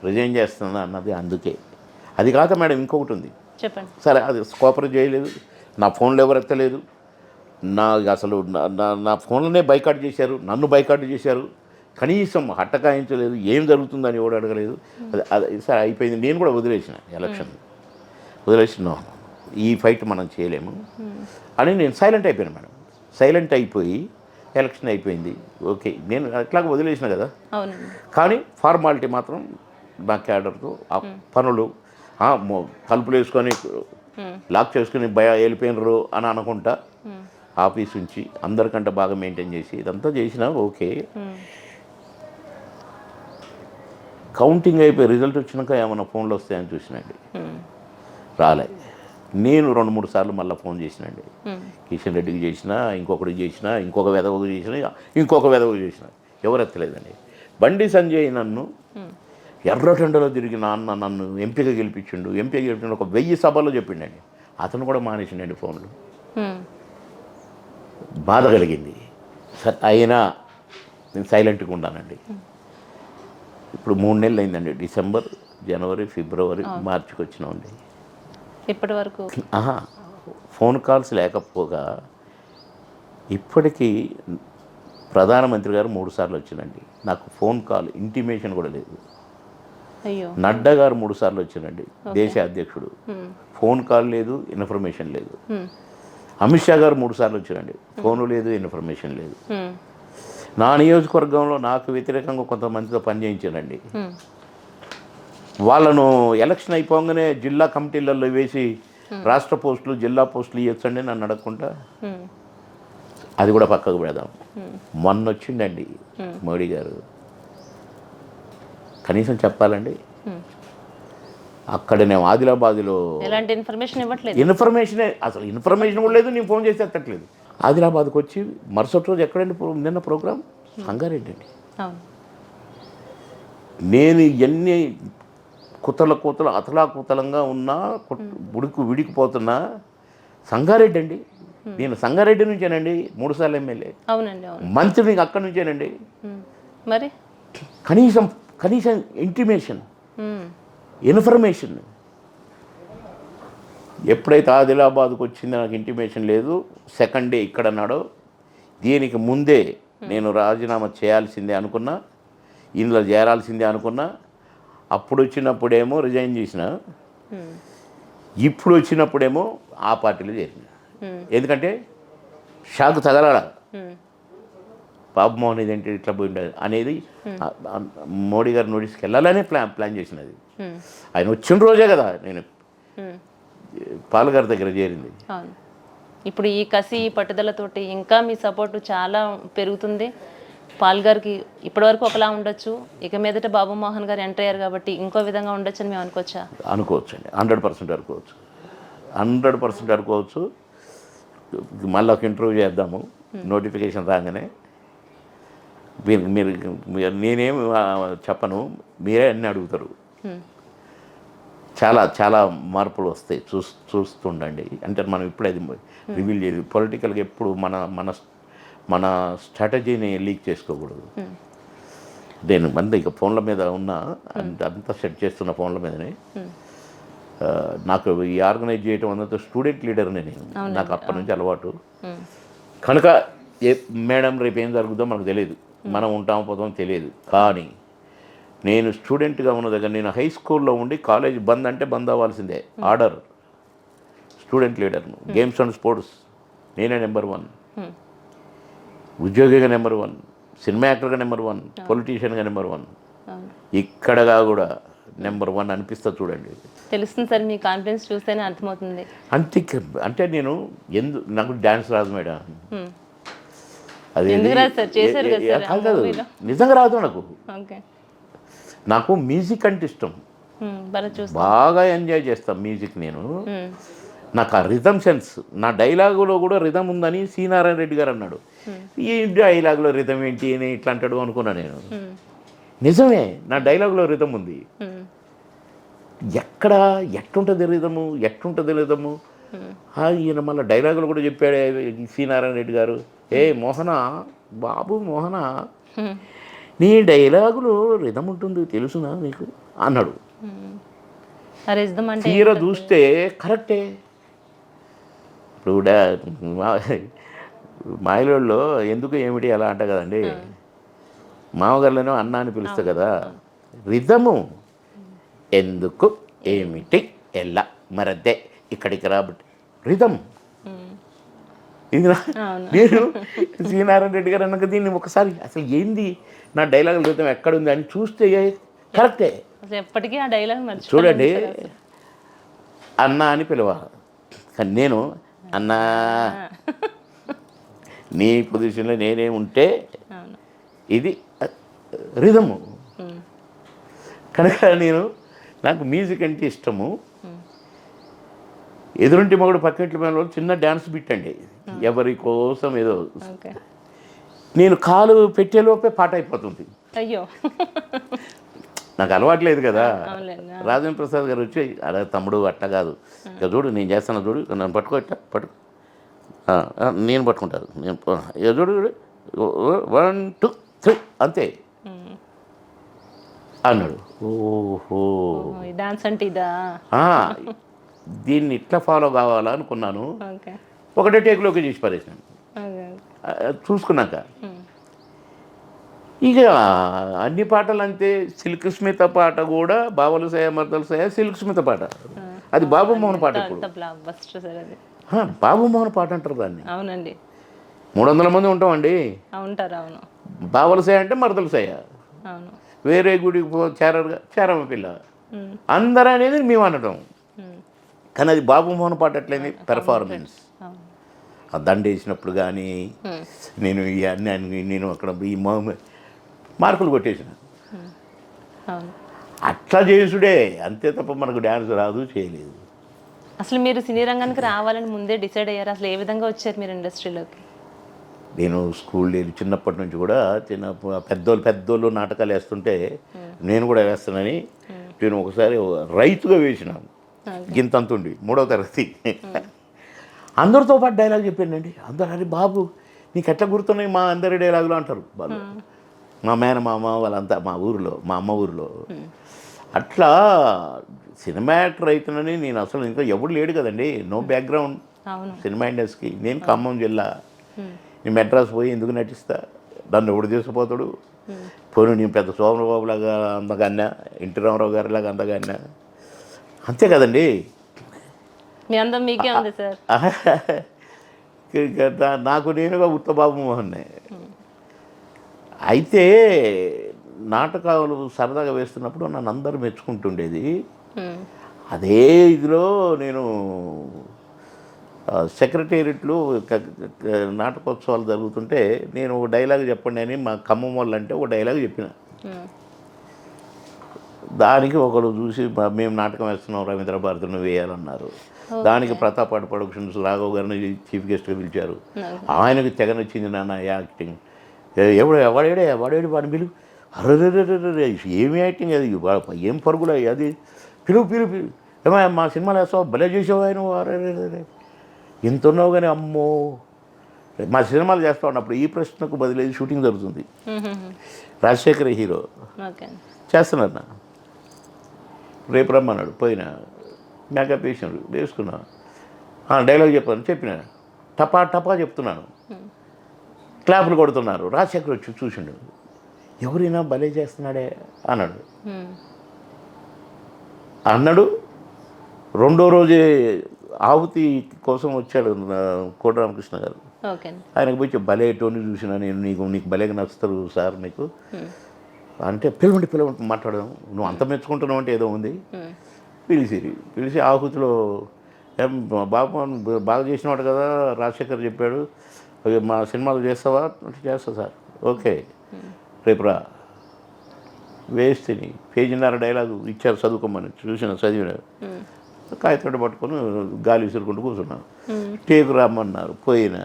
రిజైన్ చేస్తున్నా అన్నది. అందుకే. అది కాక మేడం ఇంకొకటి ఉంది, చెప్పండి. సరే, అది కోఆపరేట్ చేయలేదు, నా ఫోన్లో ఎవరు ఎత్తలేదు, అసలు నా ఫోన్లోనే బైకాట్ చేశారు, నన్ను బైకాట్ చేశారు, కనీసం హట్టకాయించలేదు, ఏం జరుగుతుందని ఎవడు అడగలేదు. అది సరే అయిపోయింది, నేను కూడా వదిలేసిన, ఎలక్షన్ వదిలేసిన, ఈ ఫైట్ మనం చేయలేము అని నేను సైలెంట్ అయిపోయాను మేడం. సైలెంట్ అయిపోయి ఎలక్షన్ అయిపోయింది, ఓకే, నేను అట్లాగ వదిలేసిన కదా. కానీ ఫార్మాలిటీ మాత్రం నా క్యాడర్తో ఆ పనులు, తలుపులు వేసుకొని లాక్ చేసుకుని వెళ్ళిపోయినరు అని అనుకుంటా ఆఫీస్ నుంచి అందరికంటే బాగా మెయింటైన్ చేసి ఇదంతా చేసినా ఓకే. కౌంటింగ్ అయిపోయి రిజల్ట్ వచ్చినాక ఏమైనా ఫోన్లు వస్తాయని చూసినండి, రాలే. నేను 2-3 సార్లు మళ్ళీ ఫోన్ చేసినండి. కిషన్ రెడ్డికి చేసిన, ఇంకొకటికి చేసిన, ఇంకొక వెధవకు చేసిన, ఇంకొక వెధవకు చేసిన, ఎవరు ఎత్తలేదండి. బండి సంజయ్ నన్ను ఎర్రటెండలో తిరిగి నన్ను ఎంపీగా గెలిపించిండు, ఒక 1000 సభల్లో చెప్పిండండి. అతను కూడా మానేసిండండి ఫోన్లు. బాధ కలిగింది. సరే అయినా నేను సైలెంట్గా ఉన్నానండి. ఇప్పుడు 3 నెలలు అయిందండి. డిసెంబర్, జనవరి, ఫిబ్రవరి, మార్చికి వచ్చినామండి. ఇప్పటి వరకు ఫోన్ కాల్స్ లేకపోగా ఇప్పటికీ ప్రధానమంత్రి గారు 3 సార్లు వచ్చిందండి. నాకు ఫోన్ కాల్ ఇంటిమేషన్ కూడా లేదు. నడ్డా గారు 3 సార్లు వచ్చిందండి, దేశ అధ్యక్షుడు. ఫోన్ కాల్ లేదు, ఇన్ఫర్మేషన్ లేదు. అమిత్ షా గారు 3 సార్లు వచ్చారండి, ఫోను లేదు, ఇన్ఫర్మేషన్ లేదు. నా నియోజకవర్గంలో నాకు వ్యతిరేకంగా కొంతమందితో పనిచేయించానండి. వాళ్ళను ఎలక్షన్ అయిపోగానే జిల్లా కమిటీలలో వేసి రాష్ట్ర పోస్టులు, జిల్లా పోస్టులు ఇవ్వచ్చండి నన్ను అడగకుండా. అది కూడా పక్కకు పెడదాం. మొన్న వచ్చిండండి మోడీ గారు, కనీసం చెప్పాలండి. అక్కడ నేను ఆదిలాబాద్లో ఎలాంటి ఇన్ఫర్మేషన్ ఇవ్వట్లేదు. ఇన్ఫర్మేషన్ కూడా లేదు, నేను ఫోన్ చేసి ఎత్తట్లేదు. ఆదిలాబాద్కి వచ్చి మరుసటి రోజు ఎక్కడండి నిన్న ప్రోగ్రాం సంగారెడ్డి అండి. నేను ఎన్ని కూతలు అతలాకుతలంగా ఉన్నా, విడికిపోతున్నా, సంగారెడ్డి అండి. నేను సంగారెడ్డి నుంచేనండి 3 సార్లు ఎమ్మెల్యే. అవునండి, మంత్రిని అక్కడి నుంచేనండి. మరి కనీసం ఇంటిమేషన్, ఇన్ఫర్మేషన్ ఎప్పుడైతే ఆదిలాబాద్కు వచ్చిందో నాకు ఇంటిమేషన్ లేదు. సెకండ్ డే ఇక్కడ అన్నాడో, దీనికి ముందే నేను రాజీనామా చేయాల్సిందే అనుకున్నా, ఇందులో చేరాల్సిందే అనుకున్నా. అప్పుడు వచ్చినప్పుడేమో రిజైన్ చేసిన, ఇప్పుడు వచ్చినప్పుడేమో ఆ పార్టీలో చేరిన. ఎందుకంటే షాక్ తగలాల, బాబుమోహన్ ఇదేంటి ఇట్లా పోయింది అనేది మోడీ గారు నోటీస్కి వెళ్ళాలనే ప్లాన్ చేసినది. ఆయన వచ్చిన రోజే కదా నేను పాల్గారి దగ్గర చేరింది. ఇప్పుడు ఈ కసి పట్టుదలతోటి ఇంకా మీ సపోర్టు చాలా పెరుగుతుంది. పాల్గారికి ఇప్పటివరకు ఒకలా ఉండొచ్చు, ఇక మీదట బాబుమోహన్ గారు ఎంటర్ అయ్యారు కాబట్టి ఇంకో విధంగా ఉండొచ్చు అని మేము అనుకోవచ్చా? అనుకోవచ్చండి, 100% అనుకోవచ్చు, 100% అనుకోవచ్చు. మళ్ళీ ఒక ఇంటర్వ్యూ చేద్దాము నోటిఫికేషన్ రాగానే. మీరు నేనేం చెప్పను, మీరే అన్నీ అడుగుతారు. చాలా చాలా మార్పులు వస్తాయి, చూస్తుండండి. అంటే మనం ఇప్పుడు అది రివీల్ చేయదు. పొలిటికల్గా ఎప్పుడు మన స్ట్రాటజీని లీక్ చేసుకోకూడదు. నేను మంది ఇక ఫోన్ల మీద ఉన్నా, అంతా సెట్ చేస్తున్న ఫోన్ల మీదనే. నాకు ఈ ఆర్గనైజ్ చేయటం అంతా స్టూడెంట్ లీడర్ని నేను, నాకు అప్పటి నుంచి అలవాటు కనుక. మేడం రేపు ఏం జరుగుతుందో మనకు తెలియదు, మనం ఉంటామో పోతామో తెలియదు. కానీ నేను స్టూడెంట్గా ఉన్న దగ్గర, నేను హై స్కూల్లో ఉండి కాలేజ్ బంద్ అంటే బంద్ అవ్వాల్సిందే, ఆర్డర్. స్టూడెంట్ లీడర్ను, గేమ్స్ అండ్ స్పోర్ట్స్ నేనే నెంబర్ 1, ఉద్యోగిగా నెంబర్ 1, సినిమా యాక్టర్గా నెంబర్ 1, పొలిటీషియన్గా నెంబర్ 1, ఇక్కడగా కూడా నెంబర్ 1 అనిపిస్తా. చూడండి, తెలుస్తుంది సార్, మీ కాన్ఫిడెన్స్ చూస్తేనే అర్థమవుతుంది. అంటే నేను నాకు డ్యాన్స్ రాదు మేడం, అది కాదు, నిజంగా రాదు నాకు. నాకు మ్యూజిక్ అంటే ఇష్టం, బాగా ఎంజాయ్ చేస్తాను మ్యూజిక్ నేను. నాకు ఆ రిథమ్ సెన్స్, నా డైలాగులో కూడా రిథమ్ ఉందని సి నారాయణ రెడ్డి గారు అన్నాడు. ఈ డైలాగులో రిథమ్ ఏంటి అని ఇట్లా అంటాడు అనుకున్నా నేను. నిజమే, నా డైలాగులో రిథమ్ ఉంది. ఎట్టుంటుంది రిథము. ఈయన మళ్ళీ డైలాగులు కూడా చెప్పాడు సి నారాయణ రెడ్డి గారు. మోహన, బాబు మోహన, నీ డైలాగులో రిథమ్ ఉంటుంది తెలుసునా నీకు అన్నాడు. తీర చూస్తే కరెక్టే. ఇప్పుడు మాయలోళ్ళలో ఎందుకు ఏమిటి అలా అంట కదండి, మామగారులను అన్న అని పిలుస్తా కదా. రిథము ఎందుకు ఏమిటి ఎలా మరదే ఇక్కడికి రాబట్టి రిథమ్ ఇది. నేను శ్రీనారాయణ రెడ్డి గారు అన్నాక దీన్ని ఒకసారి అసలు ఏంది నా డైలాగ్ రిథమ్ ఎక్కడుంది అని చూస్తే కరెక్టే. ఎప్పటికీ ఆ డైలాగ్ చూడండి, అన్న అని పిలవ, కానీ నేను అన్నా నీ పొజిషన్లో నేనే ఉంటే అవును. ఇది రిధము కనుక నాకు మ్యూజిక్ అంటే ఇష్టము. ఎదురుంటి మగుడు పక్కింటి మీద చిన్న డ్యాన్స్ బిట్ అండి, ఎవరి కోసం ఏదో. ఓకే. నేను కాలు పెట్టేలోపే పాట అయిపోతుంది. అయ్యో, నాకు అలవాట్లేదు కదా. అవునులేండి. రాజేంద్ర ప్రసాద్ గారు వచ్చి అలా తమ్ముడు అట్ట కాదు, ఇక చూడు నేను చేస్తాను, చూడు నన్ను పట్టుకో, ఇట్ట పట్టుకో, నేను పట్టుకుంటాను, నేను ఇక చూడు 1 2 3 అంతే అన్నాడు. ఓహో, డాన్స్ అంటే ఇదా? దీన్ని ఇట్లా ఫాలో కావాలా అనుకున్నాను. ఓకే. ఒకటే టేక్లోకి చేసి పడేసినాను. చూసుకున్నాక ఇక అన్ని పాటలు అంతే. సిల్క్ స్మిత పాట కూడా బావలు సయ మర్దలు సయ సిల్క్ స్మిత పాట, అది బాబు మోహన్ పాట. ఇప్పుడు బాబు మోహన్ పాట అంటారు దాన్ని. అవునండి, 300 మంది ఉంటామండి. ఉంటారు. అవును. బావలు సయ అంటే మర్దలు సయ, అవును. వేరే వేరే గుడికి చేరమ్మ పిల్ల అందరూ అనేది మేము అనడం. కానీ అది బాబు మోహన్ పాట అట్లయింది పెర్ఫార్మెన్స్. ఆ దండ వేసినప్పుడు కానీ నేను ఇవన్నీ నేను అక్కడ ఈ మార్కులు కొట్టేసిన. అట్లా చేసుడే అంతే తప్ప మనకు డ్యాన్స్ రాదు, చేయలేదు. అసలు మీరు సినీ రంగానికి రావాలని ముందే డిసైడ్ అయ్యారు? అసలు ఏ విధంగా వచ్చారు మీరు ఇండస్ట్రీలోకి? నేను స్కూల్ చిన్నప్పటి నుంచి కూడా పెద్దోళ్ళు నాటకాలు వేస్తుంటే నేను కూడా వేస్తానని నేను ఒకసారి రైతుగా వేసినాను. గింతంతుండి 3వ తరగతి. అందరితో పాటు డైలాగ్ చెప్పానండి. అందరూ అరే బాబు నీకు ఎట్లా గుర్తున్నాయి మా అందరి డైలాగులు అంటారు వాళ్ళు. మా మేనమామ వాళ్ళంతా మా ఊరిలో, మా అమ్మ ఊరిలో. అట్లా సినిమా యాక్టర్ అవుతున్నానని నేను అసలు ఇంకా ఎవడు లేడు కదండి, నో బ్యాక్గ్రౌండ్ సినిమా ఇండస్ట్రీకి. నేను ఖమ్మం జిల్లా, నేను మెడ్రాస్ పోయి ఎందుకు నటిస్తా, నన్ను ఎవడు తీసుకుపోతాడు. పోను నేను పెద్ద సోమరబాబు లాగా అందగాన్నా, ఎన్టీ రామారావు గారి లాగా అందగాన్నా, అంతే కదండి. మీ అందం మీకే ఉంది సార్. నాకు నేనుగా ఉత్త బాబు మోహన్నే. అయితే నాటకాలు సరదాగా వేస్తున్నప్పుడు నన్ను అందరూ మెచ్చుకుంటుండేది. అదే ఇదిలో నేను సెక్రటేరియట్లో నాటకోత్సవాలు జరుగుతుంటే నేను ఒక డైలాగ్ చెప్పండి అని మా ఖమ్మం వాళ్ళు అంటే ఒక డైలాగ్ చెప్పిన. దానికి ఒకరు చూసి మేము నాటకం వేస్తున్నాం రవీంద్ర భారతిని వేయాలన్నారు. దానికి ప్రతాప్ పాట ప్రొడక్షన్స్ రాఘవ్ గారిని చీఫ్ గెస్ట్గా పిలిచారు. ఆయనకు తెగ నచ్చింది నాన్న యాక్టింగ్. వాడేడే వాడిని పిలువు, అరే ఏమి యాక్టింగ్ అది, ఏం పరుగులు అది, పిలువు ఏమో మా సినిమాలు వేస్తావు, భలే చేసావు ఆయన, అరే ఇంత ఉన్నావు కానీ అమ్మో. మా సినిమాలు చేస్తా ఉన్నప్పుడు ఈ ప్రశ్నకు బదిలేదు షూటింగ్ జరుగుతుంది. రాజశేఖర్ హీరో చేస్తున్నారు నా, రేపు రమ్మన్నాడు. పోయినా మేకప్ వేసినాడు, వేసుకున్నా, డైలాగ్ చెప్పిన టపా చెప్తున్నాను, క్లాపులు కొడుతున్నారు. రాజశేఖర్ వచ్చి చూసిండు, ఎవరైనా భలే చేస్తున్నాడే అన్నాడు. రెండో రోజే ఆహుతి కోసం వచ్చాడు కోట రామకృష్ణ గారు. ఆయనకు పోయి భలే టోని చూసిన నేను, నీకు భలేగా నచ్చుతారు సార్ నీకు అంటే, పిలవండి మాట్లాడదాం, నువ్వు అంత మెచ్చుకుంటున్నావు అంటే ఏదో ఉంది. పిలిచి ఆహుతిలో బాబు బాగా చేసినవాడు కదా రాజశేఖర్ చెప్పాడు, మా సినిమాలు చేస్తావా అంటే చేస్తా సార్, ఓకే రేపు రా. వేస్తేని పేజీన్నర డైలాగు ఇచ్చారు చదువుకోమని, చదివిన కాగితం పట్టుకొని గాలి విసురుకుంటూ కూర్చున్నాను. టేకు రమ్మన్నారు, పోయినా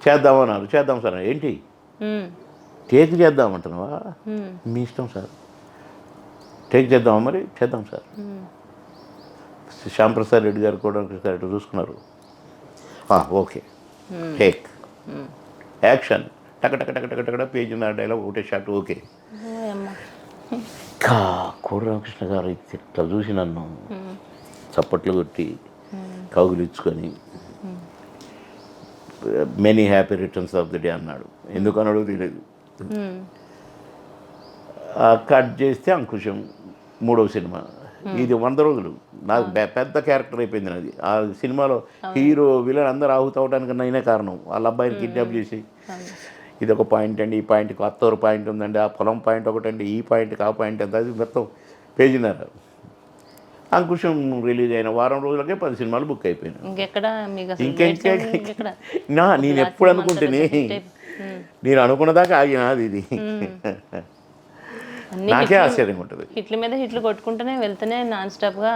చేద్దామన్నారు. చేద్దాం సార్. ఏంటి టేక్ చేద్దామంటున్నావా? మీ ఇష్టం సార్, టేక్ చేద్దామా, మరి చేద్దాం సార్. శ్యాంప్రసాద్ రెడ్డి గారు కూడా ఒకసారి చూసుకున్నారు. ఓకే టేక్ యాక్షన్, టక పేజీన్నర డైలాగ్ ఒకటే షాట్, ఓకే. ఇంకా కోట రామకృష్ణ గారు ఇట్లా చూసి నన్ను చప్పట్లు కొట్టి కౌగులిచ్చుకొని many happy returns of the day అన్నాడు. ఎందుకు అన్నాడో తెలియదు. కట్ చేస్తే అంకుశం 3వ సినిమా. ఇది 100 రోజులు నాకు పెద్ద క్యారెక్టర్ అయిపోయింది నాది. ఆ సినిమాలో హీరో విలన్ అందరూ ఆహుతవడానికి నేనే కారణం. వాళ్ళ అబ్బాయిని కిడ్నాప్ చేసి, ఇది ఒక పాయింట్ అండి, ఈ పాయింట్కి అత్తూరు పాయింట్ ఉందండి, ఆ పొలం పాయింట్ ఒకటండి, ఈ పాయింట్కి ఆ పాయింట్ ఎంత, అది మొత్తం పేజీన్నర. అంకుశం రిలీజ్ అయిన వారం రోజులకే 10 సినిమాలు బుక్ అయిపోయినాయి. ఇంకెక్కడ మీకు అసలు ఇంకెంకే ఇంకెక్కడ నేను ఎప్పుడు అనుకుంటేనే నేను అనుకున్నదాకా ఆగినది ఇది. అన్ని నాకే ఆశ్చర్యంగా ఉంటుంది. హిట్ల మీద హిట్లు కొట్టుకుంటూనే వెళ్తూనే నాన్ స్టాప్గా.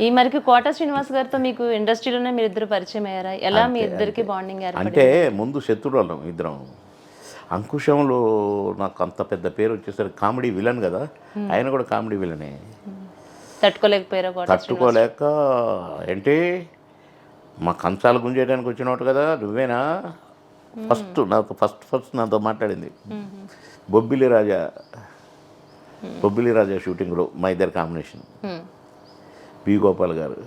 ఈ మరికి కోట శ్రీనివాస్ గారితో మీకు ఇండస్ట్రీలోనే మీరు ఇద్దరు పరిచయం అయ్యారా? ఎలా మీ ఇద్దరికి బాండింగ్ ఏర్పడింది? అంటే ముందు శత్రువులం ఇద్దరం. అంకుశంలో నాకు అంత పెద్ద పేరు వచ్చేసరికి కామెడీ విలన్ కదా, ఆయన కూడా కామెడీ విలనే. తట్టుకోలేకపోయారా కోట? తట్టుకోలేక ఏంటి మా కంచాలు గుంజేయడానికి వచ్చినట్టు కదా నువ్వేనా ఫస్ట్ నాతో మాట్లాడింది. బొబ్బిలి రాజా షూటింగ్లో మా ఇద్దరు కాంబినేషన్. బి గోపాల్ గారు,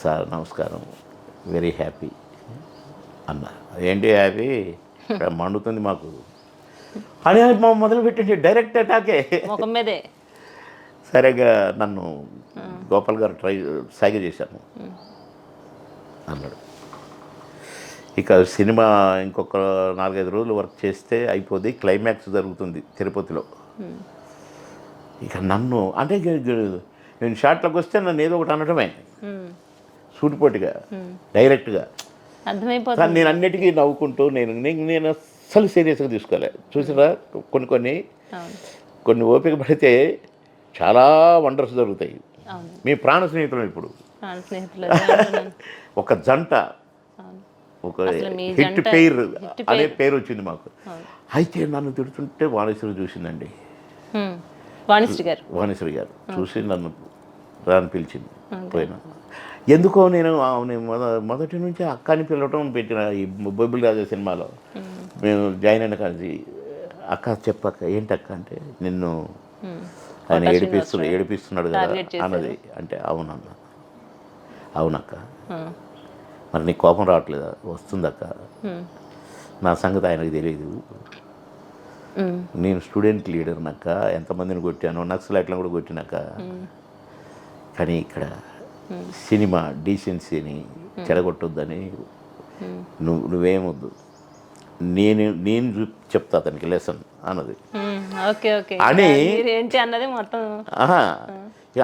సార్ నమస్కారం, వెరీ హ్యాపీ అన్న. ఏంటి హ్యాపీ, మండుతుంది మాకు అని మొదలు పెట్టండి, డైరెక్ట్ అటాకే ముఖం మీదే. సరిగా నన్ను గోపాల్ గారు సాగ చేశాను అన్నాడు. ఇక సినిమా ఇంకొక 4-5 రోజులు వర్క్ చేస్తే అయిపోద్ది, క్లైమాక్స్ జరుగుతుంది తిరుపతిలో. ఇక నన్ను అంటే నేను షాట్లోకి వస్తే నన్ను ఏదో ఒకటి అనడమే సూటిపోటుగా డైరెక్ట్గా అర్థమైపోతుంది. కానీ నేను అన్నిటికీ నవ్వుకుంటూ నేను అస్సలు సీరియస్గా తీసుకోలే. చూసినా కొన్ని ఓపిక పడితే చాలా వండర్స్ జరుగుతాయి. మీ ప్రాణ స్నేహితులు ఇప్పుడు ఒక జంట, ఒక హిట్ పేరు అనే పేరు వచ్చింది మాకు. అయితే నన్ను తిడుతుంటే వాణిశ్రీ చూసిందండి. వాణిశ్రీ గారు చూసి నన్ను రాని పిలిచింది. పోయినా ఎందుకో నేను మొదటి నుంచి అక్కని పిలవటం పెట్టిన ఈ బొబ్బిలి రాజా సినిమాలో మేము జాయిన్ అయిన కలిసి అక్క చెప్పక్క ఏంటక్క అంటే నిన్ను ఆయన ఏడిపిస్తున్నాడు కదా అన్నది. అంటే అవునక్క, మరి నీకు కోపం రావట్లేదా? వస్తుందక్క, నా సంగతి ఆయనకు తెలియదు, నేను స్టూడెంట్ లీడర్ నక్క, ఎంతమందిని కొట్టాను, నక్సలైట్లను కూడా కొట్టినాక, కానీ ఇక్కడ సినిమా డీసెన్సీని చెడగొట్టొద్దని నువ్వేమొద్దు, నేను చెప్తా అతనికి లెసన్ అన్నది. అని అన్నది మొత్తం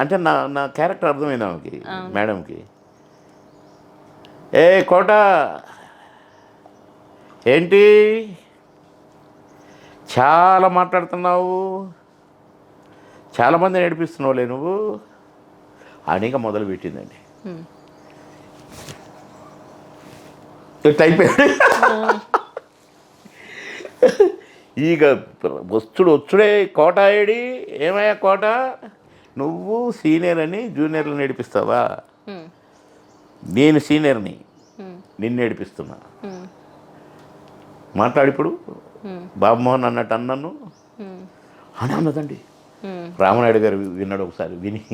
అంటే నా క్యారెక్టర్ అర్థమైంది ఆమెకి, మేడంకి. ఏ కోట ఏంటి చాలా మాట్లాడుతున్నావు, చాలామంది నడిపిస్తున్నావులే నువ్వు అనేక మొదలు పెట్టిందండి. అయిపోయాడు. ఇక వచ్చుడే కోట ఏడి, ఏమయ్యా కోట నువ్వు సీనియర్ అని జూనియర్లు నడిపిస్తావా? నేను సీనియర్ని, నిన్ను నడిపిస్తున్నా, మాట్లాడిప్పుడు బాబుమోహన్ అన్నట్టు అన్నాను అని అన్నదండి. రామనాయుడు గారు విన్నాడు ఒకసారి, విని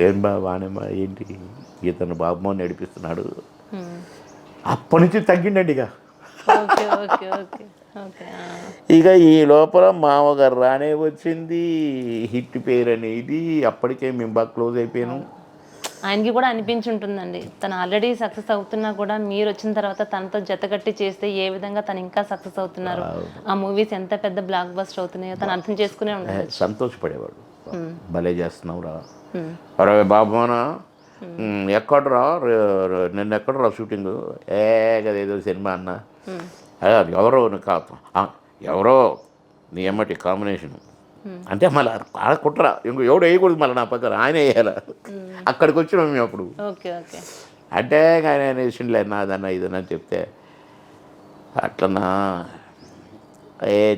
ఏం బానేమా ఏంటి ఇతను బాబుమోహన్ నడిపిస్తున్నాడు. అప్పటి నుంచి తగ్గిండండి. ఇక ఈ లోపల మామగారు రానే వచ్చింది, హిట్ పేరు అనేది. అప్పటికే మేము బాగా క్లోజ్ అయిపోయాను. ఆయనకి కూడా అనిపించి ఉంటుందండి, తను ఆల్రెడీ సక్సెస్ అవుతున్నా కూడా మీరు వచ్చిన తర్వాత తనతో జతకట్టి చేస్తే ఏ విధంగా తను ఇంకా సక్సెస్ అవుతున్నారు, ఆ మూవీస్ ఎంత పెద్ద బ్లాక్ బస్టర్ అవుతున్నాయో తను అర్థం చేసుకునే ఉంటాడు. సంతోషపడేవాడు, భలే చేస్తున్నావురా, అరే బాబునా ఎక్కడరా నిన్న ఎక్కడరా షూటింగ్, కదేదో సినిమా అన్న, ఎవరో ఎవరో నీ ఎమ్మటి కాంబినేషను అంటే మళ్ళీ ఆడ కుట్రా ఎవడు వేయకూడదు, మళ్ళీ నా పక్కన ఆయన వేయాల. అక్కడికి వచ్చినాం మేము అప్పుడు. అంటే ఆయన వేసిండలే నాదన్నా ఇదన్నా చెప్తే, అట్లన్నా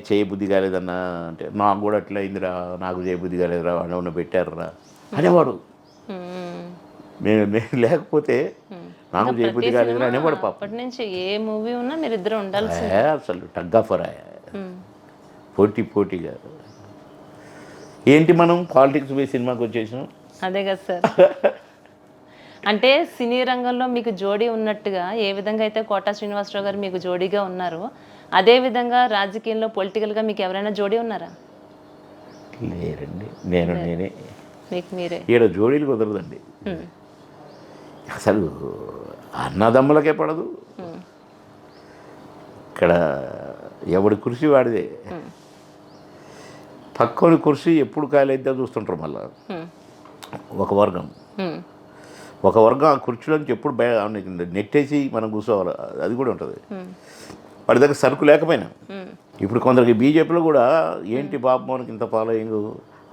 చేయి బుద్ధి కాలేదన్నా అంటే, నాకు కూడా అట్లా అయిందిరా, నాకు చేయి బుద్ధి కాలేదురా, వాడు పెట్టారురా అనేవాడు. నేను లేకపోతే నాకు చేయి బుద్ధి కాలేదురా అనేవాడు. అప్పటి నుంచి ఏ మూవీ ఉన్నా మీరు ఇద్దరు ఉండాలి అసలు టగ్ ఆఫ్ వార్, పోటీగా. ఏంటి మనం పాలిటిక్స్ పోయి సినిమాకి వచ్చేసినాం, అదే కదా సార్. అంటే సినీ రంగంలో మీకు జోడీ ఉన్నట్టుగా ఏ విధంగా అయితే కోట శ్రీనివాసరావు గారు మీకు జోడీగా ఉన్నారో, అదే విధంగా రాజకీయంలో పొలిటికల్గా మీకు ఎవరైనా జోడీ ఉన్నారా? లేరండి, నేనే మీకు మీరే. ఈడ జోడీలు కుదరదండి అసలు, అన్నదమ్ములకే పడదు. ఇక్కడ ఎవడి కృషి వాడిదే. పక్కని కుర్చీ ఎప్పుడు ఖాళీ అయితే చూస్తుంటారు మళ్ళీ ఒక వర్గం ఆ కుర్చీలోంచి ఎప్పుడు నెట్టేసి మనం కూర్చోవాలి, అది కూడా ఉంటుంది. వాడి దగ్గర సరుకు లేకపోయినా ఇప్పుడు కొందరికి బీజేపీలో కూడా ఏంటి బాబు మోహన్కి ఇంత ఫాలోయింగ్,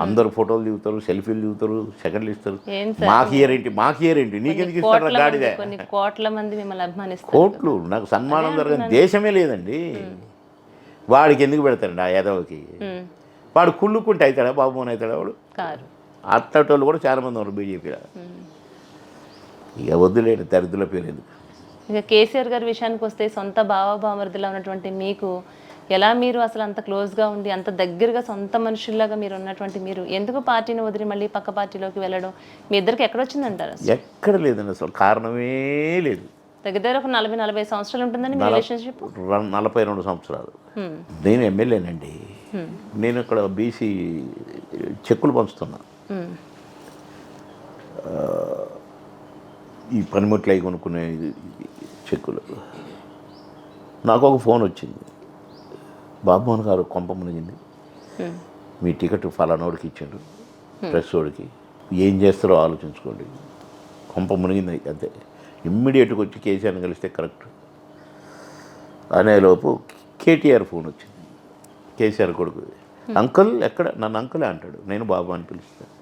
అందరూ ఫోటోలు దిగుతారు, సెల్ఫీలు దిగుతారు, సెకండ్లు ఇస్తారు, మాకు ఇయర్ ఏంటి నీకెందుకు ఇస్తారు గాడిదే. కొన్ని కోట్ల మంది మిమ్మల్ని అభిమానిస్తారు. కోట్లు నాకు సన్మానం జరగని దేశమే లేదండి. వాడికి ఎందుకు పెడతారండి ఆ యాదవ్కి? వాడు కుళ్ళుకుంటే అవుతాడా బాబు మోహన్ అవుతాడా? వాడు అట్టేటోళ్ళు కూడా చాలామంది ఉన్నారు బీజేపీలో. ఇక వద్దులేండి దరిద్రుల పేరు ఎందుకు. ఇక కేసీఆర్ గారి విషయానికి వస్తే సొంత బావబామరుదిలా ఉన్నటువంటి మీకు ఎలా మీరు అసలు అంత క్లోజ్గా ఉండి అంత దగ్గరగా సొంత మనుషుల్లాగా మీరు ఉన్నటువంటి మీరు ఎందుకు పార్టీని వదిలి మళ్ళీ పక్క పార్టీలోకి వెళ్ళడం మీ ఇద్దరికి ఎక్కడొచ్చిందంటారు? ఎక్కడ లేదండి, అసలు కారణమే లేదు. దగ్గర ఒక 40-40 సంవత్సరాలు ఉంటుందని మీ రిలేషన్షిప్? 42 సంవత్సరాలు. నేను ఎమ్మెల్యేనండి. నేను ఇక్కడ బీసీ చెక్కులు పంచుతున్నా. ఈ పనిముట్లు అవి కొనుక్కునే చెక్కులు. నాకు ఒక ఫోన్ వచ్చింది, బాబు మోహన్ గారు కొంప మునిగింది, మీ టికెట్ ఫలానోడికి ఇచ్చిండ్రు, ప్రెస్ వాడికి, ఏం చేస్తారో ఆలోచించుకోండి, కొంప మునిగింది అంతే. ఇమ్మీడియట్గా వచ్చి కేసీఆర్ని కలిస్తే కరెక్ట్ అనేలోపు కేటీఆర్ ఫోన్ వచ్చింది, కేసీఆర్ కొడుకు. అంకుల్ ఎక్కడ? నన్ను అంకులే అంటాడు, నేను బాబు అని పిలుస్తాను.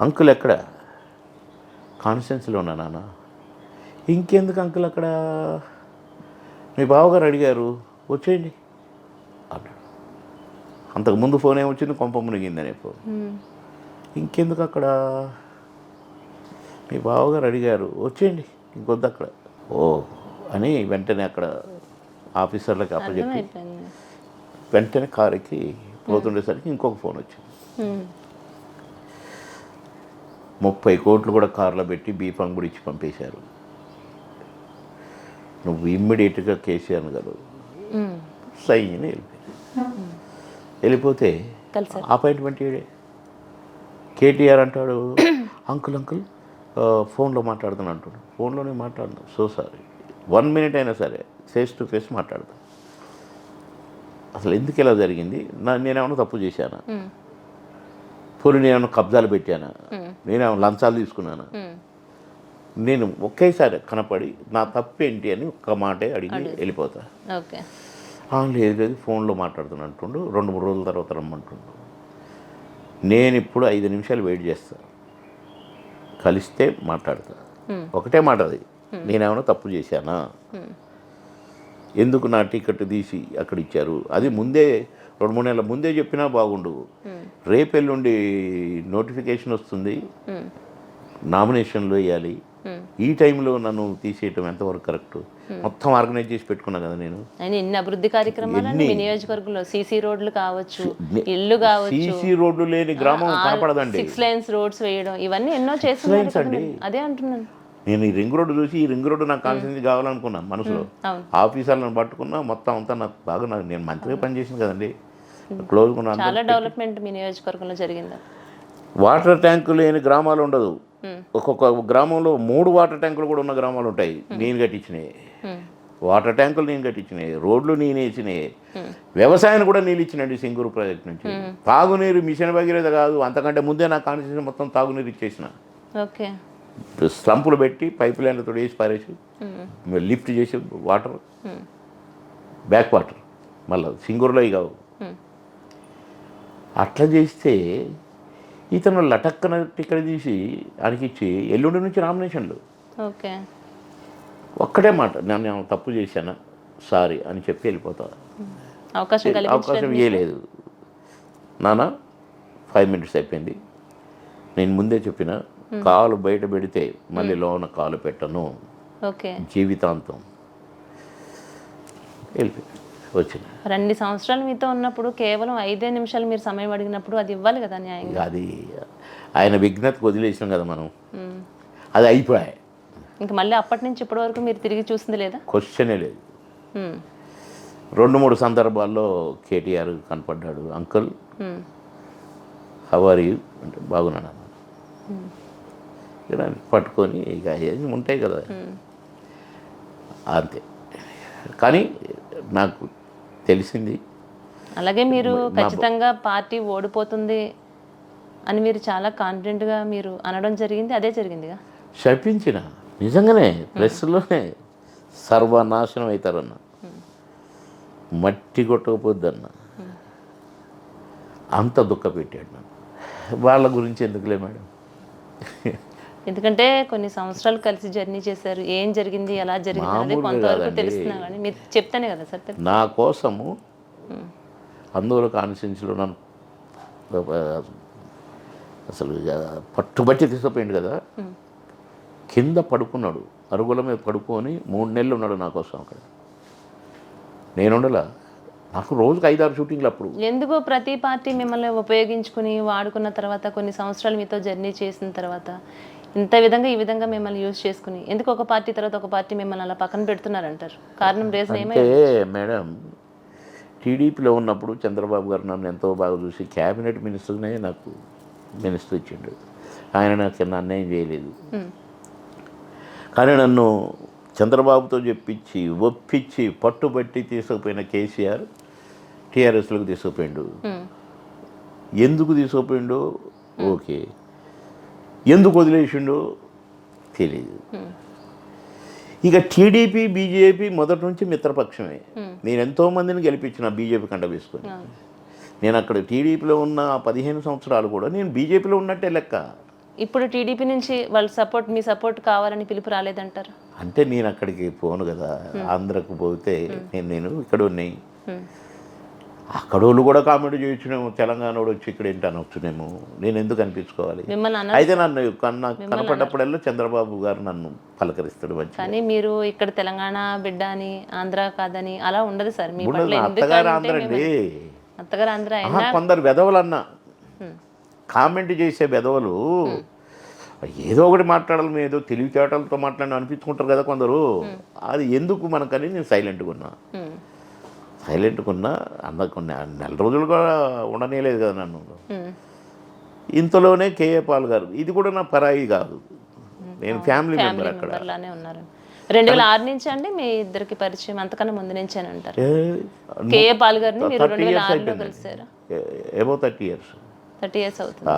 అంకుల్ ఎక్కడ? కాన్స్టిట్యున్సీలో ఉన్నా నాన్న. ఇంకెందుకు అంకుల్ అక్కడ? మీ బావగారు అడిగారు, వచ్చేయండి అన్నాడు. అంతకుముందు ఫోన్ ఏమొచ్చింది, కొంప మునిగిందనే ఫోన్. ఇంకెందుకు అక్కడ? మీ బావగారు అడిగారు, వచ్చేయండి, ఇంకొద్దు అక్కడ. ఓ అని వెంటనే అక్కడ ఆఫీసర్లకి అప్పచెప్పి వెంటనే కారుకి పోతుండేసరికి ఇంకొక ఫోన్ వచ్చింది. 30 కోట్లు కూడా కారులో పెట్టి బీఫామ్ కూడా ఇచ్చి పంపేశారు. నువ్వు ఇమ్మీడియట్గా కేసీఆర్ గారు సైన్ వెళ్ళిపోతే అపాయింట్మెంట్ ఇడే. కేటీఆర్ అంటాడు, అంకుల్ ఫోన్లో మాట్లాడుతాను అంటాడు. ఫోన్లోనే మాట్లాడను, సో సారీ, 1 మినిట్ అయినా సరే ఫేస్ టు ఫేస్ మాట్లాడతాను. అసలు ఎందుకు ఇలా జరిగింది? నేనేమన్నా తప్పు చేశానా? పోనీ నేనేమన్నా కబ్జాలు పెట్టానా? నేనేమన్నా లంచాలు తీసుకున్నానా? నేను ఒకేసారి కనపడి నా తప్పేంటి అని ఒక్క మాటే అడిగి వెళ్ళిపోతా. లేదు ఫోన్లో మాట్లాడుతున్నా అంటుండు, 2-3 రోజుల తర్వాత రమ్మంటుండు. నేను ఇప్పుడు 5 నిమిషాలు వెయిట్ చేస్తా, కలిస్తే మాట్లాడతా. ఒకటే మాట, అది నేనేమన్నా తప్పు చేశానా? ఎందుకు నా టికెట్ తీసి అక్కడ ఇచ్చారు? అది ముందే 2-3 నెలల ముందే చెప్పినా బాగుండు. రేపెల్లుండి నోటిఫికేషన్ వస్తుంది, నామినేషన్లు వేయాలి, ఈ టైంలో నన్ను తీసేయటం ఎంతవరకు కరెక్ట్? మొత్తం ఆర్గనైజ్ చేసి పెట్టుకున్నా కదా నేను. ఎన్ని అభివృద్ధి కార్యక్రమాలు నియోజకవర్గంలో, సీసీ రోడ్లు కావచ్చు, ఇల్లు కావచ్చు, సీసీ రోడ్లు లేని గ్రామం కనపడదండి. 6 lanes రోడ్స్ వేయడం, ఇవన్నీ ఎన్నో చేస్తున్నారండి. అదే అంటున్నాను, నేను ఈ రింగ్ రోడ్డు చూసి ఈ రింగ్ రోడ్డు నాకు కాన్స్టిట్యున్సీ కావాలనుకున్నాను మనసులో. ఆఫీసర్లను పట్టుకున్నా, మొత్తం అంతా నాకు బాగా, నేను మంత్రిగా పనిచేసింది కదండి, క్లోజ్గా ఉన్నాను. చాలా డెవలప్మెంట్ మీ నియోజకవర్గంలో జరిగింది. వాటర్ ట్యాంకు లేని గ్రామాలు ఉండదు. ఒక్కొక్క గ్రామంలో 3 వాటర్ ట్యాంకులు కూడా ఉన్న గ్రామాలు ఉంటాయి. నేను కట్టించినాయి వాటర్ ట్యాంకులు, నేను కట్టించినాయి రోడ్లు, నేను వేసినాయి. వ్యవసాయాన్ని కూడా నీళ్ళు ఇచ్చినండి సింగూరు ప్రాజెక్ట్ నుంచి. తాగునీరు మిషన్ భగీరథ కాదు, అంతకంటే ముందే నా కాన్స్టిట్యూషన్ మొత్తం తాగునీరు ఇచ్చేసిన. స్లంపులు పెట్టి పైప్ లైన్లతో వేసి పారేసి లిఫ్ట్ చేసి వాటర్, బ్యాక్ వాటర్, మళ్ళీ సింగూరులో కావు. అట్లా చేస్తే ఇతను లటక్కన టికెట్ తీసి అనికిచ్చి ఎల్లుండి నుంచి నామినేషన్లు. ఒక్కటే మాట, నేను తప్పు చేశానా, సారీ అని చెప్పి వెళ్ళిపోతా. అవకాశం ఇవ్వలేదు నాన్న. 5 minutes అయిపోయింది. నేను ముందే చెప్పిన, కాలు బయట పెడితే మళ్ళీ లోన కాలు పెట్టను, జీవితాంతం. వెళ్ళిపోయి వచ్చిన 2 సంవత్సరాలు మీతో ఉన్నప్పుడు కేవలం 5 నిమిషాలు మీరు సమయం అడిగినప్పుడు అది ఇవ్వాలి కదా న్యాయంగా. అది ఆయన విజ్ఞతకు వదిలేసినాం కదా మనం, అది అయిపోయాయి. ఇంకా మళ్ళీ అప్పటి నుంచి ఇప్పటి వరకు మీరు తిరిగి చూసింది లేదా? క్వశ్చనే లేదు. 2-3 సందర్భాల్లో కేటీఆర్ కనపడ్డాడు, అంకుల్ హౌ ఆర్ యూ అంటే బాగున్నాను అన్న, పట్టుకొని ఇక ఏమి ఉంటాయి కదా అంతే. కానీ నాకు తెలిసింది అలాగే మీరు ఖచ్చితంగా పార్టీ ఓడిపోతుంది అని మీరు చాలా కాన్ఫిడెంట్గా మీరు అనడం జరిగింది, అదే జరిగిందిగా. శపించిన నిజంగానే ప్రెస్లోనే సర్వనాశనం అవుతారన్న, మట్టి కొట్టకపోద్దన్న, అంత దుఃఖ పెట్టాడు నన్ను. వాళ్ళ గురించి ఎందుకులే మేడం. ఎందుకంటే కొన్ని సంవత్సరాలు కలిసి జర్నీ చేశారు, ఏం జరిగింది ఎలా జరిగింది అనేది మామూలుగా కొంతవరకు కాదండి. తెలుస్తున్నా కానీ మీరు చెప్తానే కదా సార్ తెలుసు. నా కోసము అందులో కాన్స్టిట్యున్సీలో నన్ను అసలు పట్టుబట్టి తీసుకుపోయింది కదా. కింద పడుకున్నాడు, అరుగుల మీద పడుకొని 3 నెలలు ఉన్నాడు నా కోసం అక్కడ. నేనుండలా, నాకు రోజుకి 5-6 షూటింగ్లు అప్పుడు. ఎందుకు ప్రతి పార్టీ మిమ్మల్ని ఉపయోగించుకుని వాడుకున్న తర్వాత కొన్ని సంవత్సరాలు మీతో జర్నీ చేసిన తర్వాత ఇంత విధంగా ఈ విధంగా మిమ్మల్ని యూజ్ చేసుకుని ఎందుకు ఒక పార్టీ తర్వాత ఒక పార్టీ మిమ్మల్ని అలా పక్కన పెడుతున్నారంటారు? కారణం రీజన్ ఏమై అంటే మేడం, టీడీపీలో ఉన్నప్పుడు చంద్రబాబు గారు నన్ను ఎంతో బాగా చూసి క్యాబినెట్ మినిస్టర్నే నాకు మినిస్టర్ ఇచ్చిండు. ఆయన నాకు చిన్న అన్యాయం చేయలేదు. కానీ నన్ను చంద్రబాబుతో చెప్పించి ఒప్పించి పట్టుబట్టి తీసుకుపోయిన కేసీఆర్ టీఆర్ఎస్లోకి తీసుకుపోయిండు. ఎందుకు తీసుకుపోయిండు ఓకే, ఎందుకు వదిలేసిండు తెలియదు. ఇక టీడీపీ బీజేపీ మొదటి నుంచి మిత్రపక్షమే. నేను ఎంతోమందిని గెలిపించిన బీజేపీ కండ వేసుకొని. నేను అక్కడ టీడీపీలో ఉన్న 15 సంవత్సరాలు కూడా నేను బీజేపీలో ఉన్నట్టే లెక్క. ఇప్పుడు టీడీపీ నుంచి వాళ్ళ సపోర్ట్, మీ సపోర్ట్ కావాలని పిలుపు రాలేదంటారు? అంటే నేను అక్కడికి పోను కదా, ఆంధ్రకు పోతే నేను ఇక్కడ ఉన్నాయి. అక్కడోళ్ళు కూడా కామెడీ చేయొచ్చునేమో, తెలంగాణోడు వచ్చి ఇక్కడ ఏంటి అనొచ్చునేమో, నేను ఎందుకు అనిపించుకోవాలి? అయితే నన్ను కనపడ్డప్పుడల్లా చంద్రబాబు గారు నన్ను పలకరిస్తాడు మంచి. కానీ మీరు ఇక్కడ తెలంగాణ బిడ్డ అని, ఆంధ్ర కాదని అలా ఉండదు సార్. మీ పట్ల అత్తగారు ఆంధ్ర అండి, అత్తగారు ఆంధ్ర. కొందరు వెధవలు అన్న కామెంట్ చేసే వెధవలు ఏదో ఒకటి మాట్లాడాలి, మేము ఏదో తెలివితేటలతో మాట్లాడి అనిపించుకుంటారు కదా కొందరు. అది ఎందుకు మనకని నేను సైలెంట్గా ఉన్నా. అందకుండా 4 రోజులు కూడా ఉండనేలేదు కదా నన్ను. ఇంతలోనే కేఏ పాల్ గారు, ఇది కూడా నా పరాయి కాదు, నేను ఫ్యామిలీ మెంబర్ అక్కడ. 2006 నుంచి అండి మీ ఇద్దరికి పరిచయం? అంతకన్నా ముందు నుంచి అని అంటారు. కేఏ పాల్ గారిని మీరు 2006లో కలిసారు? Above 30 years. 30 years అవుతుంది.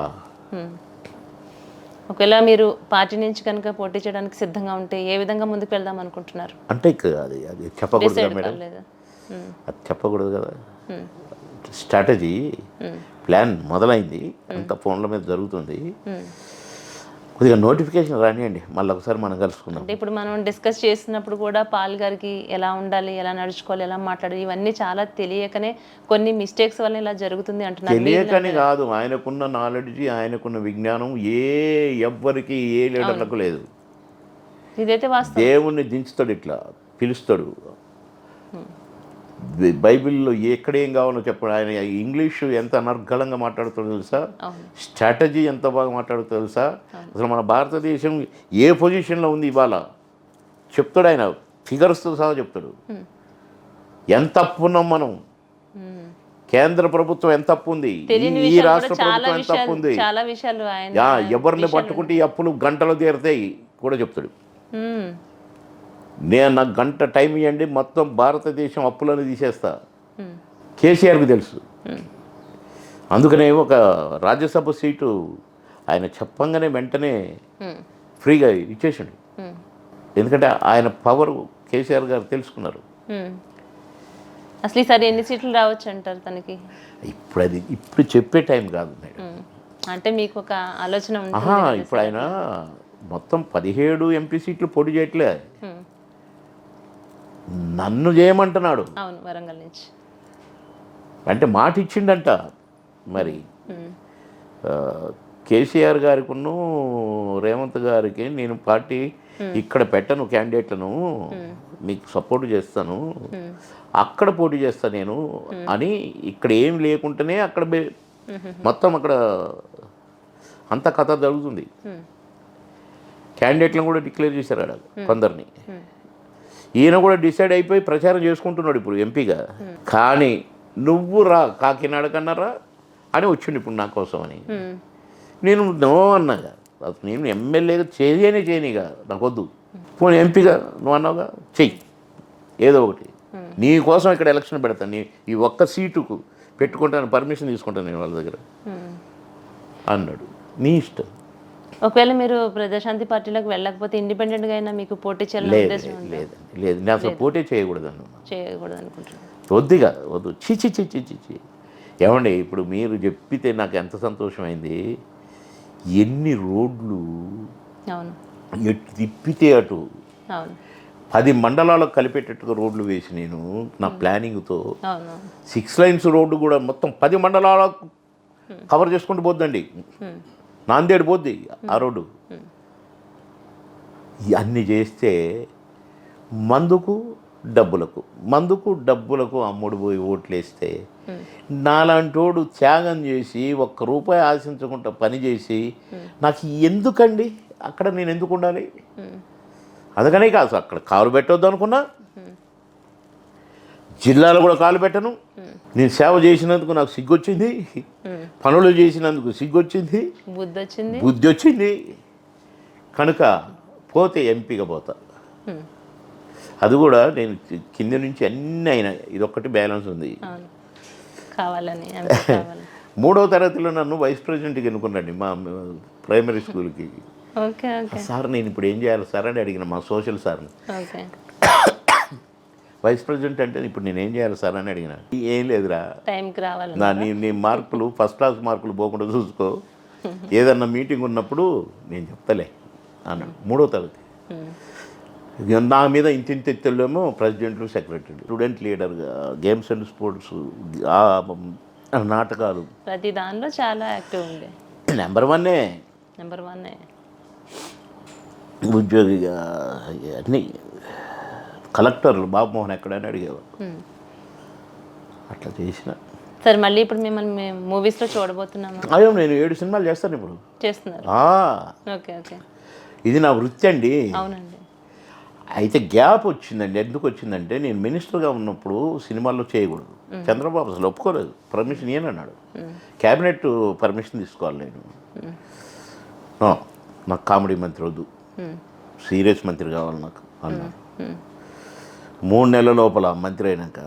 ఒకవేళ మీరు పార్టీ నుంచి కనుక పోటీ చేయడానికి సిద్ధంగా ఉంటే ఏ విధంగా ముందుకు వెళ్దాం అనుకుంటున్నారు? అంటే అది చెప్పకూడదు కదా మేడం, అది చెప్పకూడదు కదా. స్ట్రాటజీ ప్లాన్ మొదలైంది, అంత ఫోన్ల మీద జరుగుతుంది. కొద్దిగా నోటిఫికేషన్ రానియండి, మళ్ళీ ఒకసారి మనం కలుసుకుందాం. అంటే ఇప్పుడు మనం డిస్కస్ చేసినప్పుడు కూడా పాల్ గారికి ఎలా ఉండాలి, ఎలా నడుచుకోవాలి, ఎలా మాట్లాడాలి, ఇవన్నీ చాలా తెలియకనే కొన్ని మిస్టేక్స్ వల్ల ఇలా జరుగుతుంది అంటున్నారు. తెలియకని కాదు, ఆయనకున్న నాలెడ్జ్, ఆయనకున్న విజ్ఞానం ఎవ్వరికి ఏ లీడర్లకు లేదు. ఇదైతే వాస్తవం. దేవుణ్ణి దించుతాడు, ఇట్లా పిలుస్తాడు. బైబిల్లో ఎక్కడేం కావాలో చెప్పాడు. ఆయన ఇంగ్లీషు ఎంత అనర్గళంగా మాట్లాడుతాడో తెలుసా, స్ట్రాటజీ ఎంత బాగా మాట్లాడుతుందో తెలుసా. అసలు మన భారతదేశం ఏ పొజిషన్లో ఉంది ఇవాళ చెప్తాడు ఆయన, ఫిగర్స్తో సహా చెప్తాడు. ఎంత అప్పు ఉన్నాం మనం, కేంద్ర ప్రభుత్వం ఎంత అప్పు ఉంది, ఈ రాష్ట్ర ప్రభుత్వం ఎంత అప్పు ఉంది, ఎవరిని పట్టుకుంటే ఈ అప్పులు గంటలు తీరుతాయి కూడా చెప్తాడు. నేను నాకు గంట టైం ఇవ్వండి, మొత్తం భారతదేశం అప్పులను తీసేస్తా. కేసీఆర్కి తెలుసు, అందుకనే ఒక రాజ్యసభ సీటు ఆయన చెప్పంగానే వెంటనే ఫ్రీగా ఇచ్చేసాడు. ఎందుకంటే ఆయన పవర్ కేసీఆర్ గారు తెలుసుకున్నారు. అసలు ఈసారి ఎన్ని సీట్లు రావచ్చు అంటారు తనకి? ఇప్పుడు చెప్పే టైం కాదు మేడం. అంటే మీకు ఒక ఆలోచన ఉంది? ఇప్పుడు ఆయన మొత్తం 17 ఎంపీ సీట్లు పోటీ చేయట్లే, నన్ను చేయమంటున్నాడు. అవును, వరంగల్ నుంచి. అంటే మాట ఇచ్చిండంట. మరి కేసీఆర్ గారికిను రేవంత్ గారికి నేను పార్టీ ఇక్కడ పెట్టను, క్యాండిడేట్లను మీకు సపోర్ట్ చేస్తాను, అక్కడ పోటీ చేస్తా నేను అని, ఇక్కడ ఏం లేకుండానే అక్కడ మొత్తం అక్కడ అంత కథ జరుగుతుంది. క్యాండిడేట్లను కూడా డిక్లేర్ చేశారు అక్కడ కొందరిని. ఈయన కూడా డిసైడ్ అయిపోయి ప్రచారం చేసుకుంటున్నాడు ఇప్పుడు ఎంపీగా. కానీ నువ్వు రా కాకినాడ కన్నారా అని వచ్చిండు ఇప్పుడు నా కోసం అని. నేను నో అన్నాగా, అసలు నేను ఎమ్మెల్యేగా చేయనిగా నాకు వద్దు, పోనీ ఎంపీగా నువ్వు అన్నావుగా చెయ్యి ఏదో ఒకటి, నీ కోసం ఇక్కడ ఎలక్షన్ పెడతాను, నీ ఈ ఒక్క సీటుకు పెట్టుకుంటాను, పర్మిషన్ తీసుకుంటాను నేను వాళ్ళ దగ్గర అన్నాడు. నీ ఇష్టం. ఒకవేళ మీరు ప్రజాశాంతి పార్టీలోకి వెళ్ళకపోతే ఇండిపెండెంట్గా అయినా మీకు పోటీ చేయాలని ఉద్దేశం ఉందా? లేదండి, లేదు, నేను అసలు పోటీ చేయకూడదు అన్న. చేయకూడదు అనుకుంటున్నాను. వద్దుగా వద్దు, చిచి చిచి చిచి. ఏమండి ఇప్పుడు మీరు చెప్పితే నాకు ఎంత సంతోషమైంది. ఎన్ని రోడ్లు అవును, ఎటు తిప్పితే అటు అవును, 10 మండలాలకు కలిపేటట్టుగా రోడ్లు వేసి నేను నా ప్లానింగ్తో అవును. 6 లైన్స్ రోడ్డు కూడా మొత్తం 10 మండలాలకు కవర్ చేసుకుంటూ పోద్దండి. నాందేడు పోద్ది ఆ రోడ్డు. అన్నీ చేస్తే మందుకు డబ్బులకు అమ్ముడు పోయి ఓట్లు వేస్తే నాలాంటోడు త్యాగం చేసి ₹1 ఆశించకుండా పని చేసి నాకు ఎందుకండి అక్కడ నేను ఎందుకు ఉండాలి? అందుకనే కాదు అక్కడ కాలు పెట్టొద్దు అనుకున్నా, జిల్లాలో కూడా కాలు పెట్టను. నేను సేవ చేసినందుకు నాకు సిగ్గొచ్చింది, పనులు చేసినందుకు సిగ్గొచ్చింది, బుద్ధి వచ్చింది. కనుక పోతే ఎంపీగా పోతా. అది కూడా నేను కింద నుంచి అన్నీ అయినా ఇదొక్కటి బ్యాలెన్స్ ఉంది. కావాలని 3వ తరగతిలో నన్ను వైస్ ప్రెసిడెంట్కి ఎన్నుకున్నాండి మా ప్రైమరీ స్కూల్కి. సార్ నేను ఇప్పుడు ఏం చేయాలి సార్ అని అడిగిన మా సోషల్ సార్ని. వైస్ ప్రెసిడెంట్ అంటే ఇప్పుడు నేను ఏం చేయాలి సార్ అని అడిగిన. ఏం లేదురా, నీ మార్కులు ఫస్ట్ క్లాస్ మార్కులు పోకుండా చూసుకో, ఏదన్నా మీటింగ్ ఉన్నప్పుడు నేను చెప్తలే అన్నాడు. 3వ తరగతి. నా మీద ఇంత ఎత్తులేమో ప్రెసిడెంట్లు, సెక్రటరీలు, స్టూడెంట్ లీడర్గా, గేమ్స్ అండ్ స్పోర్ట్స్, నాటకాలు, ప్రతి దానిలో చాలా యాక్టివ్ ఉండే. నెంబర్ వన్నే ఉద్యోగిగా. అన్నీ కలెక్టర్లు బాబుమోహన్ ఎక్కడైనా అడిగేవారు. అట్లా చేసిన. సరే మళ్ళీ ఇప్పుడు మిమ్మల్ని మూవీస్లో చూడబోతున్నాము. అయ్యో నేను 7 సినిమాలు చేస్తాను ఇప్పుడు. చేస్తున్నారు? ఇది నా వృత్తి అండి. అవునండి. అయితే గ్యాప్ వచ్చిందండి. ఎందుకు వచ్చిందంటే నేను మినిస్టర్గా ఉన్నప్పుడు సినిమాల్లో చేయకూడదు. చంద్రబాబు అసలు ఒప్పుకోలేదు, పర్మిషన్ ఇయ్యనన్నాడు. క్యాబినెట్ పర్మిషన్ తీసుకోవాలి నేను. నాకు కామెడీ మంత్రి వద్దు, సీరియస్ మంత్రి కావాలి నాకు అన్నాడు. 3 నెలల లోపల మంత్రి అయినాక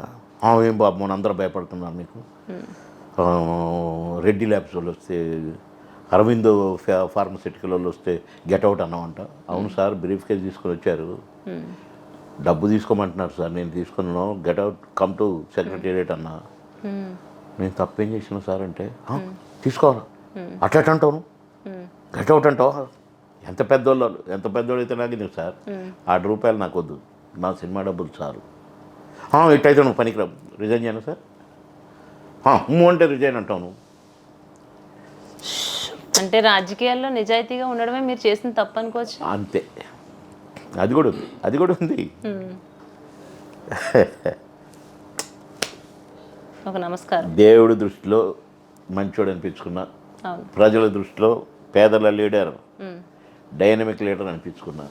ఏం బాబు మన అందరూ భయపడుతున్నారు మీకు, రెడ్డి ల్యాబ్స్ వాళ్ళు వస్తే, అరవిందో ఫార్మసిటికల్ వాళ్ళు వస్తే గెట్అవుట్ అన్నామంట. అవును సార్, బ్రీఫ్ కేస్ తీసుకొని వచ్చారు, డబ్బు తీసుకోమంటున్నారు సార్, నేను తీసుకున్నాను, గెట్అవుట్ కమ్ టు సెక్రటేరియట్ అన్నా. నేను తప్పేం చేసిన సార్ అంటే తీసుకోవాలా, అట్లా అంటాను, గెట్అవుట్ అంటావా, ఎంత పెద్దోళ్ళు అయితే నాకు ఇది సార్, ₹6 నాకు వద్దు, నా సినిమా డబ్బులు చాలు. ఇట్టయితే నువ్వు పనికిరావు, రిజైన్ చేయను సార్. అంటే రిజైన్ అంటావు. అంటే రాజకీయాల్లో నిజాయితీగా ఉండడమే మీరు చేసిన తప్పు అనుకోవచ్చు. అంతే, అది కూడా ఉంది. ఒక నమస్కారం. దేవుడి దృష్టిలో మంచోడు అనిపించుకున్నా, ప్రజల దృష్టిలో పేదల లీడర్, డైనమిక్ లీడర్ అనిపించుకున్నా.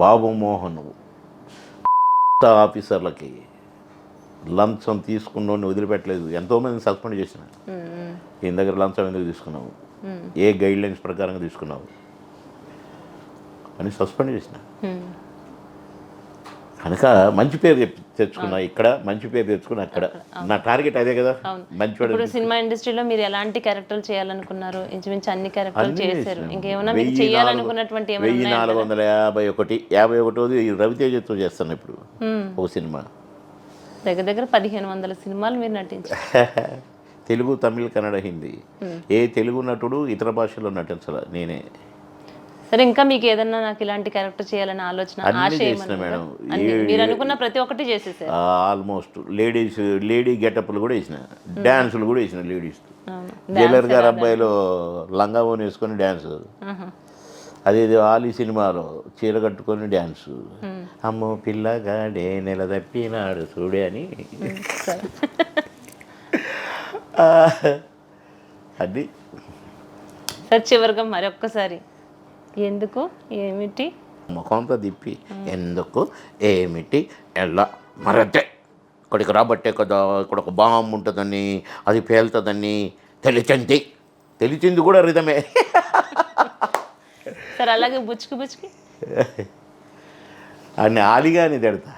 బాబు మోహన్ ఆఫీసర్లకి లంచం తీసుకున్నోడిని వదిలిపెట్టలేదు, ఎంతోమందిని సస్పెండ్ చేసిన. ఈయన దగ్గర లంచం ఎందుకు తీసుకున్నావు, ఏ గైడ్ లైన్స్ ప్రకారంగా తీసుకున్నావు అని సస్పెండ్ చేసిన. కనుక మంచి పేరు తెచ్చుకున్నా ఇక్కడ, మంచి పేరు తెచ్చుకున్నా అక్కడ. నా టార్గెట్ అదే కదా, మంచివాడు. ఇప్పుడు సినిమా ఇండస్ట్రీలో మీరు ఎలాంటి క్యారెక్టర్లు చేయాలనుకున్నారు? ఇంచుమించు అన్ని క్యారెక్టర్లు చేశారు. ఇంకేమైనా మీరు చేయాలనుకున్నటువంటి 1451 రవితేజతో చేస్తాను ఇప్పుడు ఒక సినిమా. దగ్గర 1500 సినిమాలు మీరు నటించారు. తెలుగు, తమిళ్, కన్నడ, హిందీ. ఏ తెలుగు నటుడు ఇతర భాషల్లో నటించాల, నేనే. సరే, ఇంకా మీకు ఏదన్నా నాకు ఇలాంటి క్యారెక్టర్ చేయాలని ఆలోచన, ఆశ చేసిన మేడం? మీరు అనుకున్న ప్రతి ఒక్కటి చేసేసారు ఆల్మోస్ట్. లేడీ గెటప్లు కూడా వేసిన, డ్యాన్సులు కూడా వేసిన లేడీస్. జైలర్ గారు అబ్బాయిలో లంగా ఓని వేసుకొని డ్యాన్స్, అదే ఆలీ సినిమాలో చీర కట్టుకొని డ్యాన్సు, అమ్మో పిల్లగాడే నెల తప్పినాడు చూడే అని. అది సార్, చివరిగా మరొక్కసారి ఎందుకు, ఏమిటి, ముఖంతో తిప్పి ఎందుకు, ఏమిటి, ఎలా, మరంతే ఇక్కడికి రాబట్టే కదా, ఇక్కడ ఒక బాంబు ఉంటుందని, అది పేలుతుందని తెలిసింది కూడా రిధమే. సార్ అలాగే బుచ్చుకి అని ఆలిగాని తిడతా.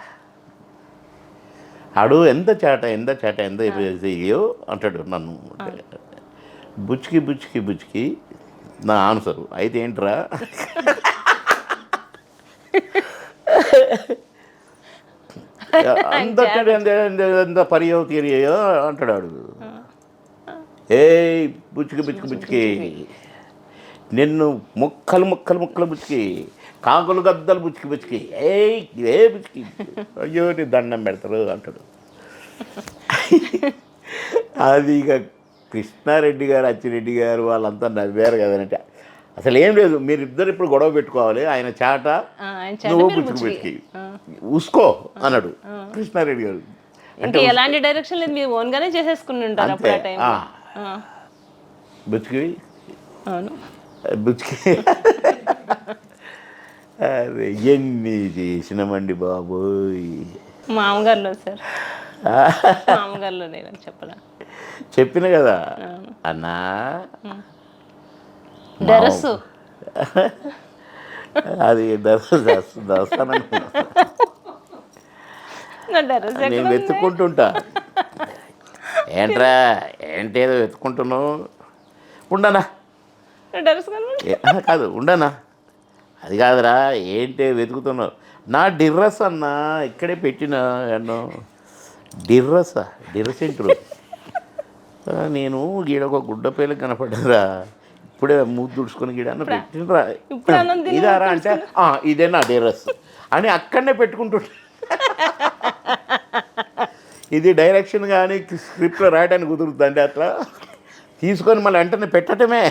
ఆడు ఎంత చేట అయ్యో అంటాడు నన్ను. బుచ్చికి నా ఆన్సరు అయితే ఏంట్రా ఎంత పరియో తీరియో అంటాడు ఆడు. ఏ బుచ్చికి నిన్ను ముక్కలు బుచ్చికి కాకులు గద్దలు బుచ్చికి ఏ బుచ్చికి అయ్యో నీ దండం పెడతారు అంటాడు. అది ఇక కృష్ణారెడ్డి గారు అచ్చిరెడ్డి గారు వాళ్ళంతా నవ్వారు కదంటే అసలు ఏం లేదు, మీరిద్దరు ఇప్పుడు గొడవ పెట్టుకోవాలి, ఆయన చాట నువ్వు బుచ్చికి ఉసుకో అన్నాడు కృష్ణారెడ్డి గారు. అంటే ఎలాంటి డైరెక్షన్ లేదు, మీరు ఓన్ గానే చేసేసుకుని ఉంటారు అప్పుడు ఆ టైంలో. బుచ్చికి అదే ఎన్ని చేసినామండి బాబోయ్. మామగారులో సార్, మామగారులో నేను చెప్పలా చెప్పిన కదా అన్నా డెరస్సు అది దర్శనం నేను వెతుక్కుంటుంటా. ఏంట్రా ఏంటేదో వెతుక్కుంటున్నావు, ఉండనా కాదు ఉండనా, అది కాదురా ఏంటి వెతుకుతున్నావు, నా డిర్రస్ అన్నా ఇక్కడే పెట్టిన ఎన్నో డిర్రస్ ఏంటారు, నేను గీడ ఒక గుడ్డ పేలు కనపడ్డరా, ఇప్పుడే మూడు దుడుచుకొని గీడన్న పెట్టినరా ఇదారా అంటే ఇదే నా డిర్రస్ అని అక్కడనే పెట్టుకుంటుంటా. ఇది డైరెక్షన్ కానీ స్క్రిప్ట్లో రాయడానికి కుదురుతుందండి, అట్లా తీసుకొని మళ్ళీ వెంటనే పెట్టడమే.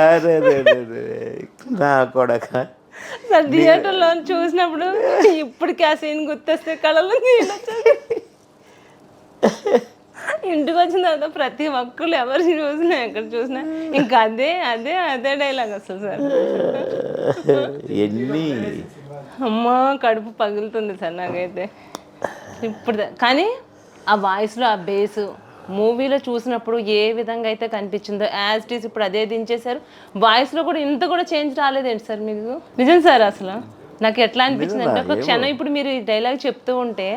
అరే నా కొడక థియేటర్లో చూసినప్పుడు ఇప్పటికి ఆ సీన్ గుర్తొస్తే కళలో ఇంటికి వచ్చిన తర్వాత ప్రతి ఒక్కరు ఎవరు చూసినా ఎక్కడ చూసినా ఇంకా అదే డైలాగ్ వస్తుంది సార్. ఎన్ని అమ్మా కడుపు పగులుతుంది సార్ నాకైతే ఇప్పుడు. కానీ ఆ వాయిస్లో ఆ బేసు మూవీలో చూసినప్పుడు ఏ విధంగా అయితే కనిపించిందో యాజ్ ఇట్ ఈస్ ఇప్పుడు అదే దించేశారు. వాయిస్లో కూడా ఇంత కూడా చేంజ్ రాలేదేంటి సార్ మీకు? నిజం సార్, అసలు నాకు ఎట్లా అనిపించింది అంటే ఒక క్షణం ఇప్పుడు మీరు ఈ డైలాగ్ చెప్తూ ఉంటే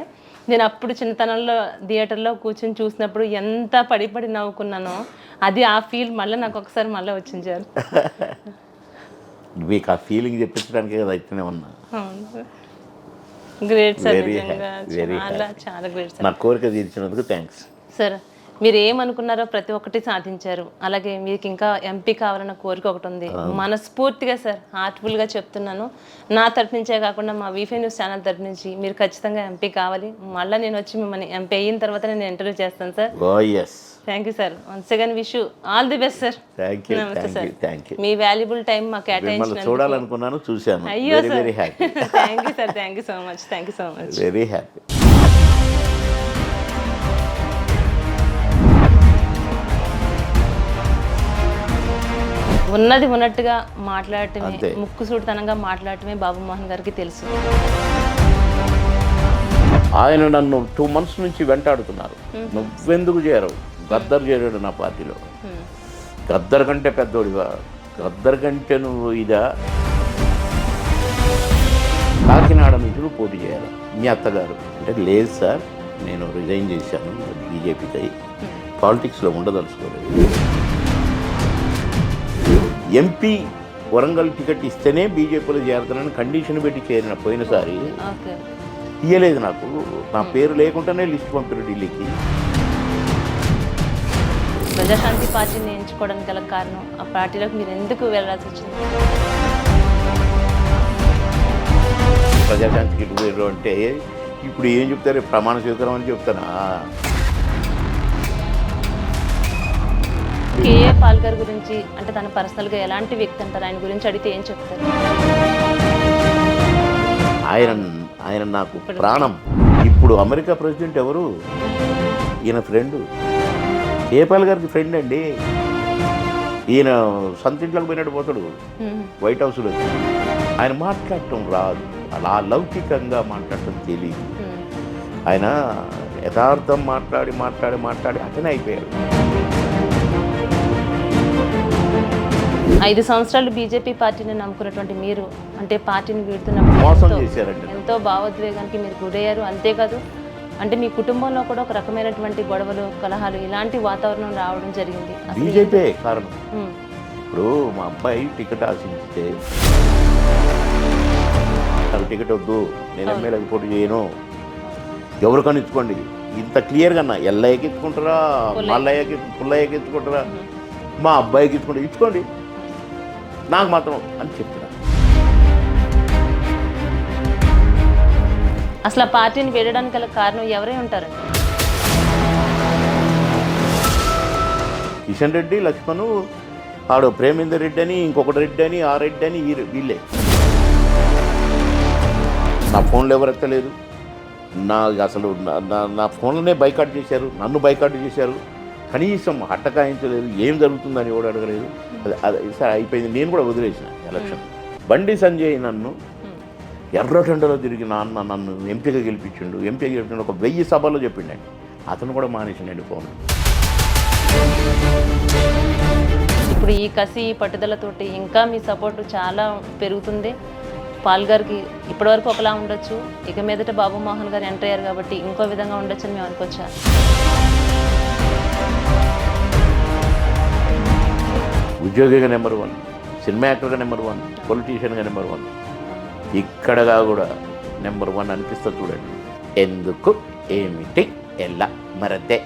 నేను అప్పుడు చిన్నతనంలో థియేటర్లో కూర్చొని చూసినప్పుడు ఎంత పడి నవ్వుకున్నానో అది ఆ ఫీల్ మళ్ళీ నాకు ఒకసారి మళ్ళీ వచ్చింది సార్. మీకు ఆ ఫీలింగ్ చెప్పించడానికి కదా అయితేనే ఉన్నా. గ్రేట్ సార్, చాలా గ్రేట్ సార్. నా కోరిక తీర్చినందుకు థ్యాంక్స్ సార్. మీరు ఏమనుకున్నారో ప్రతి ఒక్కటి సాధించారు. అలాగే మీకు ఇంకా ఎంపీ కావాలన్న కోరిక ఒకటి ఉంది. మనస్ఫూర్తిగా సార్ హార్ట్ఫుల్గా చెప్తున్నాను, నా తరఫు నుంచే కాకుండా మా వీఫై న్యూస్ ఛానల్ తరఫు నుంచి మీరు ఖచ్చితంగా ఎంపీ కావాలి. మళ్ళీ నేను వచ్చి మిమ్మల్ని ఎంపీ అయిన తర్వాత నేను ఇంటర్వ్యూ చేస్తాను sir. Thank you sir. Once again wish you all the best sir. నమస్తే సార్. మీ వాల్యుబుల్ టైం మాకు కేటాయించినందుకు చూడాలనుకున్నాను, చూశాను. అయ్యో sir, thank you sir, thank you so much. Very happy. ఉన్నది ఉన్నట్టుగా మాట్లాడటమే, ముక్కుసూటితనంగా మాట్లాడటమే బాబు మోహన్ గారికి తెలుసు. ఆయన నన్ను 2 months నుంచి వెంటాడుతున్నారు, నువ్వెందుకు చేరవు, గద్దర్ చేరాడు నా పార్టీలో, గద్దర్ కంటే పెద్దోడివా, గద్దర్ కంటే నువ్వు ఇదా, కాకినాడ నుంచి నువ్వు పోటీ చేయాలి మీ అత్తగారు అంటే, లేదు సార్ నేను రిజైన్ చేశాను బీజేపీకి, పాలిటిక్స్లో ఉండదలుచుకోలేదు, ఎంపీ వరంగల్ టికెట్ ఇస్తేనే బీజేపీలో చేరుతానని కండిషన్ పెట్టి చేరిన పోయినసారి ఇయ్యలేదు నాకు, నా పేరు లేకుండానే లిస్ట్ పంపారు ఢిల్లీకి. ప్రజాశాంతి పార్టీని ఎంచుకోవడానికి గల కారణం, ఆ పార్టీలోకి మీరు ఎందుకు వెళ్ళాల్సి వచ్చింది? ప్రజాశాంతికి వెళ్ళరు అంటే ఇప్పుడు ఏం చెప్తారు, ప్రమాణ స్వీకారం అని చెప్తానా? కేఏ పాల్ గారి గురించి అంటే తన పర్సనల్గా ఎలాంటి వ్యక్తి అంటారు, ఆయన గురించి అడిగితే ఏం చెప్తారు? ఆయన నాకు ప్రాణం. ఇప్పుడు అమెరికా ప్రెసిడెంట్ ఎవరు, ఈయన ఫ్రెండ్, కేఏ పాల్ గారికి ఫ్రెండ్ అండి. ఈయన సంతింట్లోకి పోయినట్టు పోతాడు వైట్ హౌస్లో, ఆయన మాట్లాడటం రాదు, అలా లౌకికంగా మాట్లాడటం తెలియదు. ఆయన యథార్థం మాట్లాడి అతనే అయిపోయారు. 5 సంవత్సరాలు బీజేపీ పార్టీని నమ్ముకున్నటువంటి మీరు అంటే పార్టీని వీడుతున్నప్పుడు మోసం ఎంతో- చేశారండి. ఎంతో భావోద్వేగానికి మీరు గురయ్యారు. అంతేకాదు అంటే మీ కుటుంబంలో కూడా ఒక రకమైనటువంటి గొడవలు కలహాలు ఇలాంటి వాతావరణం రావడం జరిగింది. అసలు బీజేపీ కారణం. ఉమ్, ఇప్పుడు మా అబ్బాయి టికెట్ ఆశించితే నాకు టికెట్ వద్దు, నేను ఎమ్మెల్యేకి పోటీ చేయను, ఎవరికైనా ఇచ్చుకోండి, ఇంత క్లియర్గా అన్న. ఎల్లయ్యకి ఇచ్చుకుంటారా, మల్లయ్యకి పుల్లయ్యకి ఇచ్చుకుంటారా, మా అబ్బాయికి ఇచ్చుకుంటారా, ఇచ్చుకోండి, నాకు మాత్రం అని చెప్పిన. అసలు ఆ పార్టీని వీడడానికి గల కారణం ఎవరై ఉంటారండి? కిషన్ రెడ్డి, లక్ష్మణు, ఆడు ప్రేమేందర్ రెడ్డి అని, ఇంకొకటి రెడ్డి అని, ఆ రెడ్డి అని, వీళ్ళే. నా ఫోన్లో ఎవరు ఎత్తలేదు, నా అసలు నా ఫోన్లోనే బైకాట్ చేశారు, నన్ను బైకాట్ చేశారు, కనీసం హట్టకాయించలేదు, ఏం జరుగుతుందని కూడా అడగలేదు. అది సరే అయిపోయింది, నేను కూడా వదిలేసిన ఎలక్షన్. బండి సంజయ్ నన్ను ఎర్రటెండలో తిరిగి నన్ను ఎంపీగా గెలిపించిండు, ఎంపీగా గెలిపించిండు, ఒక 1000 సభల్లో చెప్పిండండి. అతను కూడా మానేసిండండి ఫోన్. ఇప్పుడు ఈ కసి ఈ పట్టుదలతోటి ఇంకా మీ సపోర్టు చాలా పెరుగుతుంది. పాల్ గారికి ఇప్పటివరకు ఒకలా ఉండొచ్చు, ఇక మీదట బాబు మోహన్ గారు ఎంటర్ అయ్యారు కాబట్టి ఇంకో విధంగా ఉండొచ్చు అని మేము అనుకోవచ్చా? ఉద్యోగిగా నెంబర్ 1, సినిమా యాక్టర్గా నెంబర్ 1, పొలిటీషియన్గా నెంబర్ 1, ఇక్కడగా కూడా నెంబర్ 1 అనిపిస్తుంది చూడండి. ఎందుకు, ఏమిటి, ఎలా, మరదే.